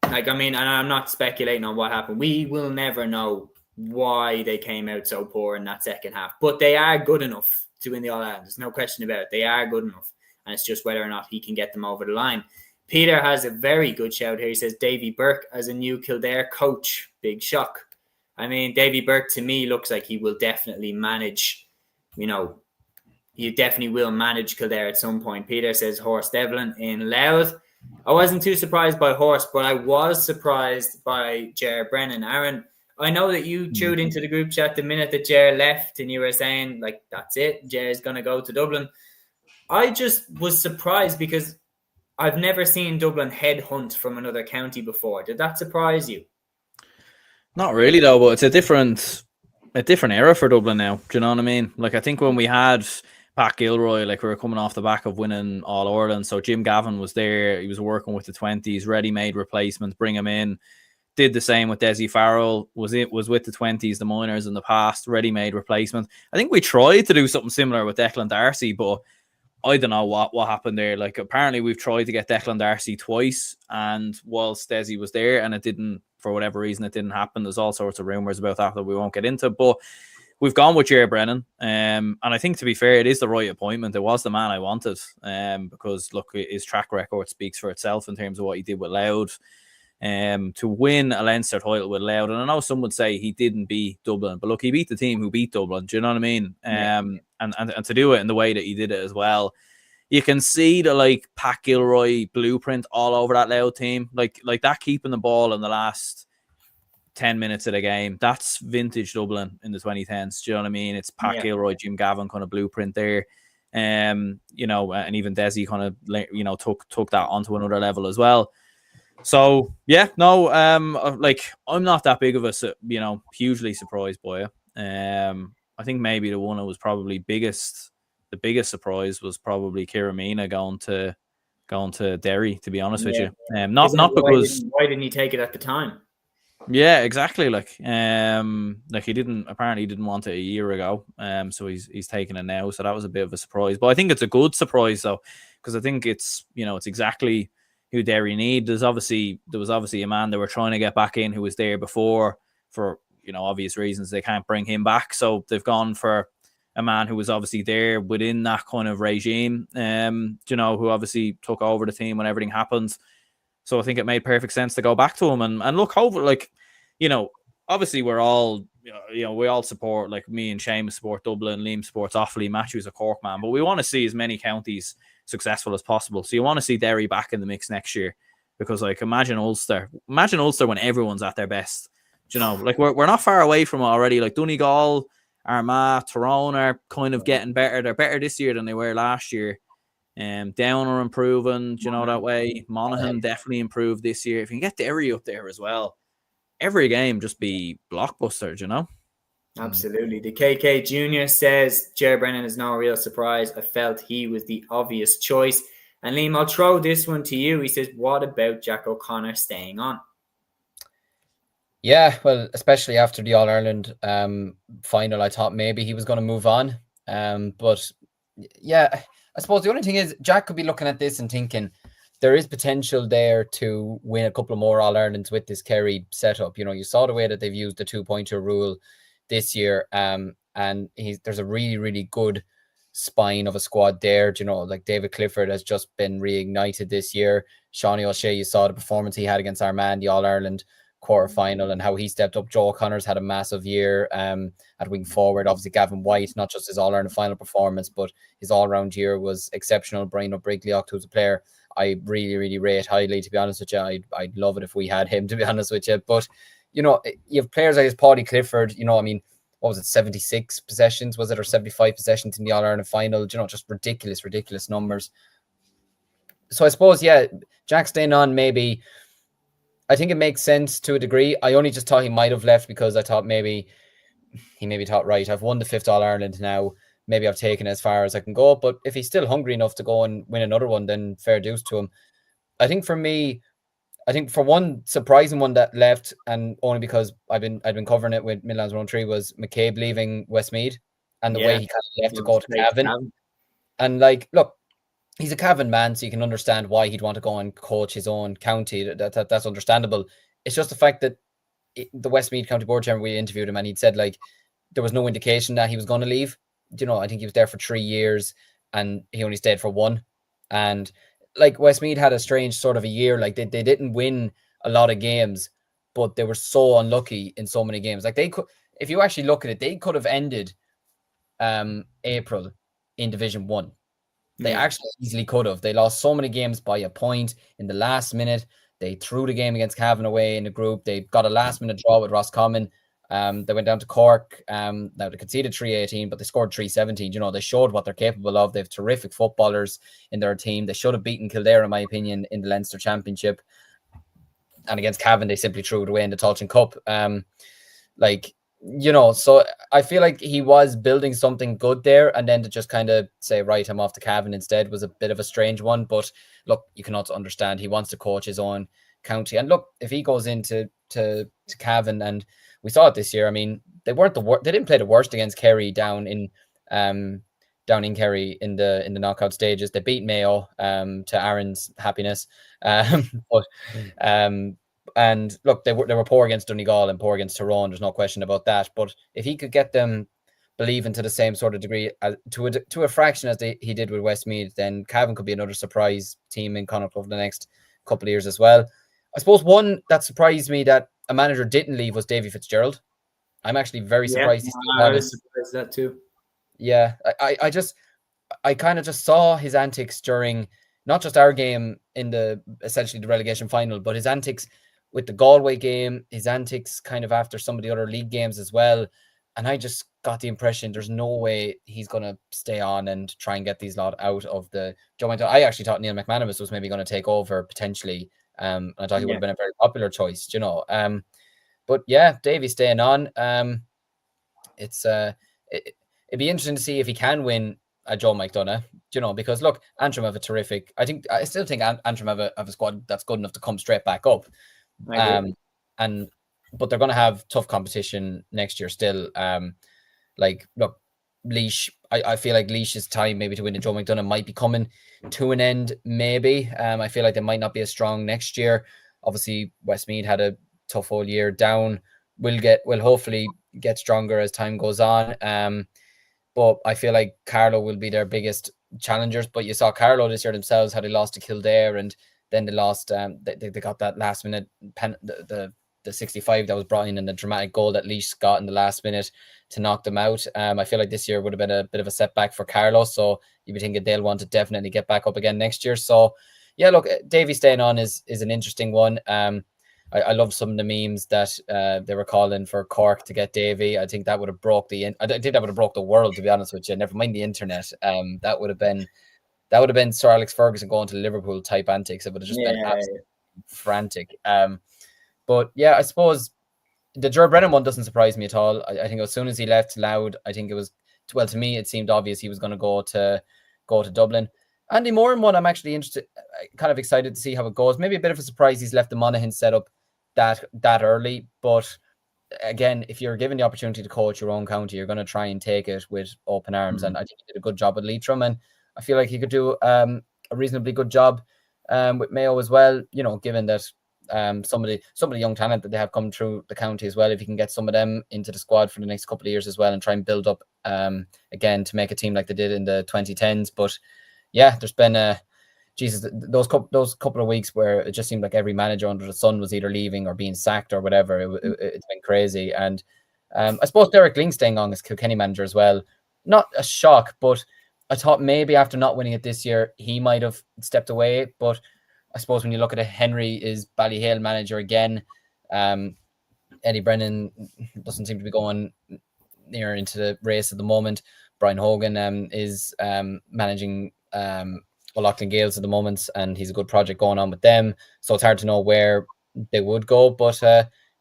like, I mean, and I'm not speculating on what happened. We will never know why they came out so poor in that second half. But they are good enough to win the All-Ireland. There's no question about it. They are good enough. And it's just whether or not he can get them over the line. Peter has a very good shout here. He says, Davy Burke as a new Kildare coach. Big shock. I mean, Davy Burke to me looks like he will definitely manage, he definitely will manage Kildare at some point. Peter says Horst Devlin in Louth. I wasn't too surprised by Horst, but I was surprised by Ger Brennan. Aaron, I know that you tuned into the group chat the minute that Ger left and you were saying, like, that's it, Ger's going to go to Dublin. I just was surprised because I've never seen Dublin headhunt from another county before. Did that surprise you? Not really, though, but it's a different era for Dublin now. Do you know what I mean? Like, I think when we had Pat Gilroy, like, we were coming off the back of winning All-Ireland, so Jim Gavin was there. He was working with the 20s, ready-made replacements, bring him in. Did the same with Desi Farrell, was with the 20s, the minors in the past, ready-made replacement. I think we tried to do something similar with Declan Darcy, but I don't know what happened there. Like, apparently we've tried to get Declan Darcy twice, and whilst Desi was there, and it didn't, for whatever reason, it didn't happen. There's all sorts of rumours about that we won't get into. But we've gone with Ger Brennan, and I think, to be fair, it is the right appointment. It was the man I wanted, because look, his track record speaks for itself in terms of what he did with Louth. To win a Leinster title with Louth, and I know some would say he didn't beat Dublin, but look, he beat the team who beat Dublin. Do you know what I mean? And to do it in the way that he did it as well, you can see the like Pat Gilroy blueprint all over that Louth team, like that keeping the ball in the last 10 minutes of the game. That's vintage Dublin in the 2010s. Do you know what I mean? It's Pat Gilroy, Jim Gavin kind of blueprint there. You know, and even Desi kind of, you know, took that onto another level as well. So yeah, no, like I'm not that big of a, you know, hugely surprised by it. I think maybe the one that was probably the biggest surprise was probably Kiramina going to Derry, to be honest with you. Not because why didn't he take it at the time? Yeah, exactly. Like he didn't want it a year ago. So he's taking it now. So that was a bit of a surprise. But I think it's a good surprise though, because I think it's, you know, it's exactly who Derry need. There was obviously a man they were trying to get back in who was there before for, you know, obvious reasons. They can't bring him back. So they've gone for a man who was obviously there within that kind of regime, you know, who obviously took over the team when everything happened. So I think it made perfect sense to go back to him and look over, like, you know, obviously we're all, you know, we all support, like me and Séamus support Dublin, Liam supports Offaly, Matthew's a Cork man, but we want to see as many counties successful as possible. So you want to see Derry back in the mix next year, because like imagine Ulster when everyone's at their best. Do you know, like we're not far away from it already. Like Donegal, Armagh, Tyrone are kind of getting better. They're better this year than they were last year. Down are improving, you know, that way. Monaghan definitely improved this year. If you can get Derry up there as well, every game just be blockbuster, you know? Absolutely. The KK Junior says Ger Brennan is no real surprise. I felt he was the obvious choice. And Liam, I'll throw this one to you. He says, what about Jack O'Connor staying on? Yeah, well, especially after the All-Ireland final, I thought maybe he was going to move on. But yeah, I suppose the only thing is Jack could be looking at this and thinking there is potential there to win a couple of more All-Irelands with this Kerry setup. You know, you saw the way that they've used the 2-pointer rule this year, and there's a really, really good spine of a squad there. You know, like David Clifford has just been reignited this year. Shawnee O'Shea, you saw the performance he had against Armagh, the All-Ireland quarter-final, and how he stepped up. Joe O'Connor's had a massive year at wing forward. Obviously, Gavin White, not just his All-Ireland final performance, but his all-round year was exceptional. Brian O'Brigliocht, who's a player I really, really rate highly, to be honest with you. I'd love it if we had him, to be honest with you. But, you know, you have players like Paddy Clifford, you know, I mean, what was it, 76 possessions, was it, or 75 possessions in the All-Ireland final? You know, just ridiculous numbers. So I suppose, yeah, Jack staying on, maybe, I think it makes sense to a degree. I only just thought he might have left because I thought maybe he thought, right, I've won the 5th All-Ireland now. Maybe I've taken it as far as I can go. But if he's still hungry enough to go and win another one, then fair dues to him. I think for me, for one surprising one that left, and only because I've been covering it with Midlands 103, was McCabe leaving Westmeath and the way he kind of left to go to Cavan. And like, look, he's a Cavan man, so you can understand why he'd want to go and coach his own county. That's understandable. It's just the fact that the Westmeath County Board Chairman, we interviewed him, and he'd said like there was no indication that he was going to leave. You know, I think he was there for 3 years and he only stayed for 1. And like Westmeath had a strange sort of a year. Like they didn't win a lot of games, but they were so unlucky in so many games. Like they could, if you actually look at it, they could have ended April in Division 1. They actually easily could have. They lost so many games by a point in the last minute. They threw the game against Cavan away in the group. They got a last minute draw with Roscommon. They went down to Cork. Now they conceded 3-18, but they scored 3-17. You know, they showed what they're capable of. They have terrific footballers in their team. They should have beaten Kildare, in my opinion, in the Leinster Championship. And against Cavan, they simply threw it away in the Tailteann Cup. Like, you know, so I feel like he was building something good there, and then to just kind of say, right, I'm off to Cavan instead was a bit of a strange one. But look, you can also understand he wants to coach his own county. And look, if he goes into to Cavan, and we saw it this year, I mean, they weren't they didn't play the worst against Kerry down in Kerry in the knockout stages. They beat Mayo to Aaron's happiness. And look, they were poor against Donegal and poor against Tyrone. There's no question about that. But if he could get them believing to the same sort of degree to a fraction as he did with Westmeath, then Cavan could be another surprise team in Connacht over the next couple of years as well. I suppose one that surprised me that a manager didn't leave was Davy Fitzgerald. I'm actually very surprised. I was surprised that too. Yeah, I kind of just saw his antics during not just our game in essentially the relegation final, but his antics with the Galway game, his antics kind of after some of the other league games as well. And I just got the impression there's no way he's going to stay on and try and get these lot out of the Joe. I actually thought Neil McManus was maybe going to take over potentially. I thought he would have been a very popular choice, you know. But yeah, Davy staying on. It'd be interesting to see if he can win a Joe McDonough, you know, because look, Antrim have a terrific. I still think Antrim have a squad that's good enough to come straight back up. But they're going to have tough competition next year still. Like, look, Laois, I feel like Laois's time maybe to win the Joe McDonough might be coming to an end, maybe. I feel like they might not be as strong next year. Obviously, Westmeath had a tough whole year down. Will hopefully get stronger as time goes on. But I feel like Carlow will be their biggest challengers. But you saw Carlow this year themselves, how they lost to Kildare, and then they lost. They got that last minute the 65 that was brought in and the dramatic goal that Laois got in the last minute to knock them out. I feel like this year would have been a bit of a setback for Carlow, so you'd be thinking they'll want to definitely get back up again next year. So yeah, look, Davy staying on is an interesting one. I love some of the memes that they were calling for Cork to get Davy. I think that would have broke the world, to be honest with you. Never mind the internet. That would have been Sir Alex Ferguson going to Liverpool type antics. It would have just been absolutely frantic. But yeah, I suppose the Ger Brennan one doesn't surprise me at all. I think as soon as he left Loud, I think it was, well, to me, it seemed obvious he was going to go to Dublin. Andy Moran one, I'm actually kind of excited to see how it goes. Maybe a bit of a surprise he's left the Monaghan setup that early. But again, if you're given the opportunity to coach your own county, you're going to try and take it with open arms. And I think he did a good job at Leitrim. And I feel like he could do a reasonably good job with Mayo as well, you know, given that some of the young talent that they have come through the county as well, if you can get some of them into the squad for the next couple of years as well and try and build up again to make a team like they did in the 2010s. But yeah, there's been those couple of weeks where it just seemed like every manager under the sun was either leaving or being sacked or whatever. It's been crazy. And I suppose Derek Ling staying on as Kilkenny manager as well, not a shock, but I thought maybe after not winning it this year he might have stepped away. But I suppose when you look at it, Henry is Ballyhale manager again. Eddie Brennan doesn't seem to be going near into the race at the moment. Brian Hogan is managing O'Loughlin Gales at the moment, and he's a good project going on with them. So it's hard to know where they would go. But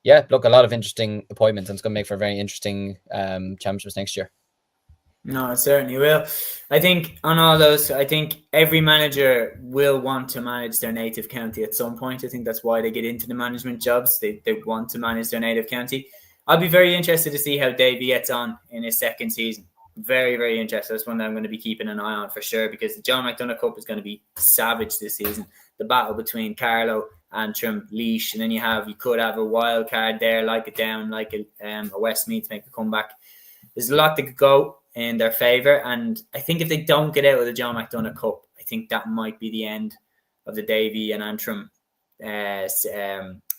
yeah, look, a lot of interesting appointments, and it's going to make for a very interesting championships next year. No, it certainly will. I think on all those, I think every manager will want to manage their native county at some point. I think that's why they get into the management jobs. They want to manage their native county. I'll be very interested to see how Davy gets on in his second season. Very, very interested. That's one that I'm going to be keeping an eye on for sure, because the John McDonough Cup is going to be savage this season. The battle between Carlow, Antrim, Laois, and then you could have a wild card there, like a Down, like a Westmeath to make a comeback. There's a lot that could go in their favour, and I think if they don't get out of the John McDonough Cup, I think that might be the end of the Davy and Antrim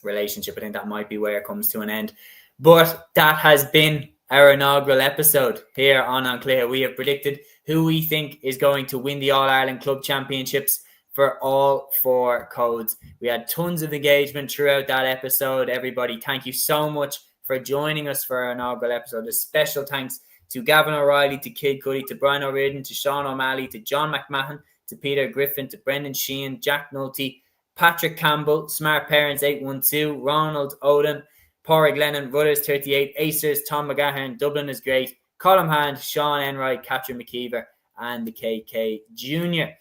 relationship. I think that might be where it comes to an end. But that has been our inaugural episode here on An Cluiche. We have predicted who we think is going to win the All-Ireland Club Championships for all 4 codes. We had tons of engagement throughout that episode. Everybody, thank you so much for joining us for our inaugural episode. A special thanks to Gavin O'Reilly, to Kid Cuddy, to Brian O'Riordan, to Sean O'Malley, to John McMahon, to Peter Griffin, to Brendan Sheehan, Jack Nulty, Patrick Campbell, Smart Parents 812, Ronald Odin, Porrig Lennon, Rudders 38, Acers, Tom McGahern, Dublin is Great, Colin Hand, Sean Enright, Catherine McKeever, and the KK Jr.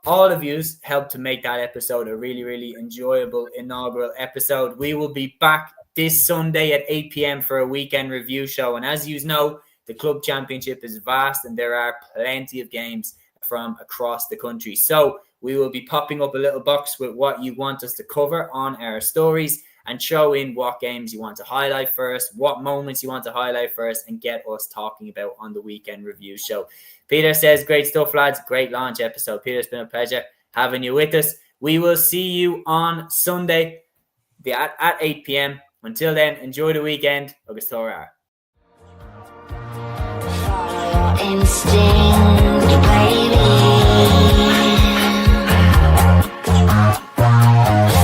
All of you helped to make that episode a really, really enjoyable inaugural episode. We will be back this Sunday at 8 p.m. for a weekend review show. And as you know, the club championship is vast and there are plenty of games from across the country. So we will be popping up a little box with what you want us to cover on our stories. and throw in what games you want to highlight first, what moments you want to highlight first, and get us talking about on the weekend review show. Peter says, great stuff, lads. Great launch episode. Peter, it's been a pleasure having you with us. We will see you on Sunday at 8 p.m. Until then, enjoy the weekend. Agus Torah. Follow your instinct, baby.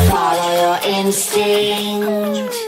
Follow your instinct.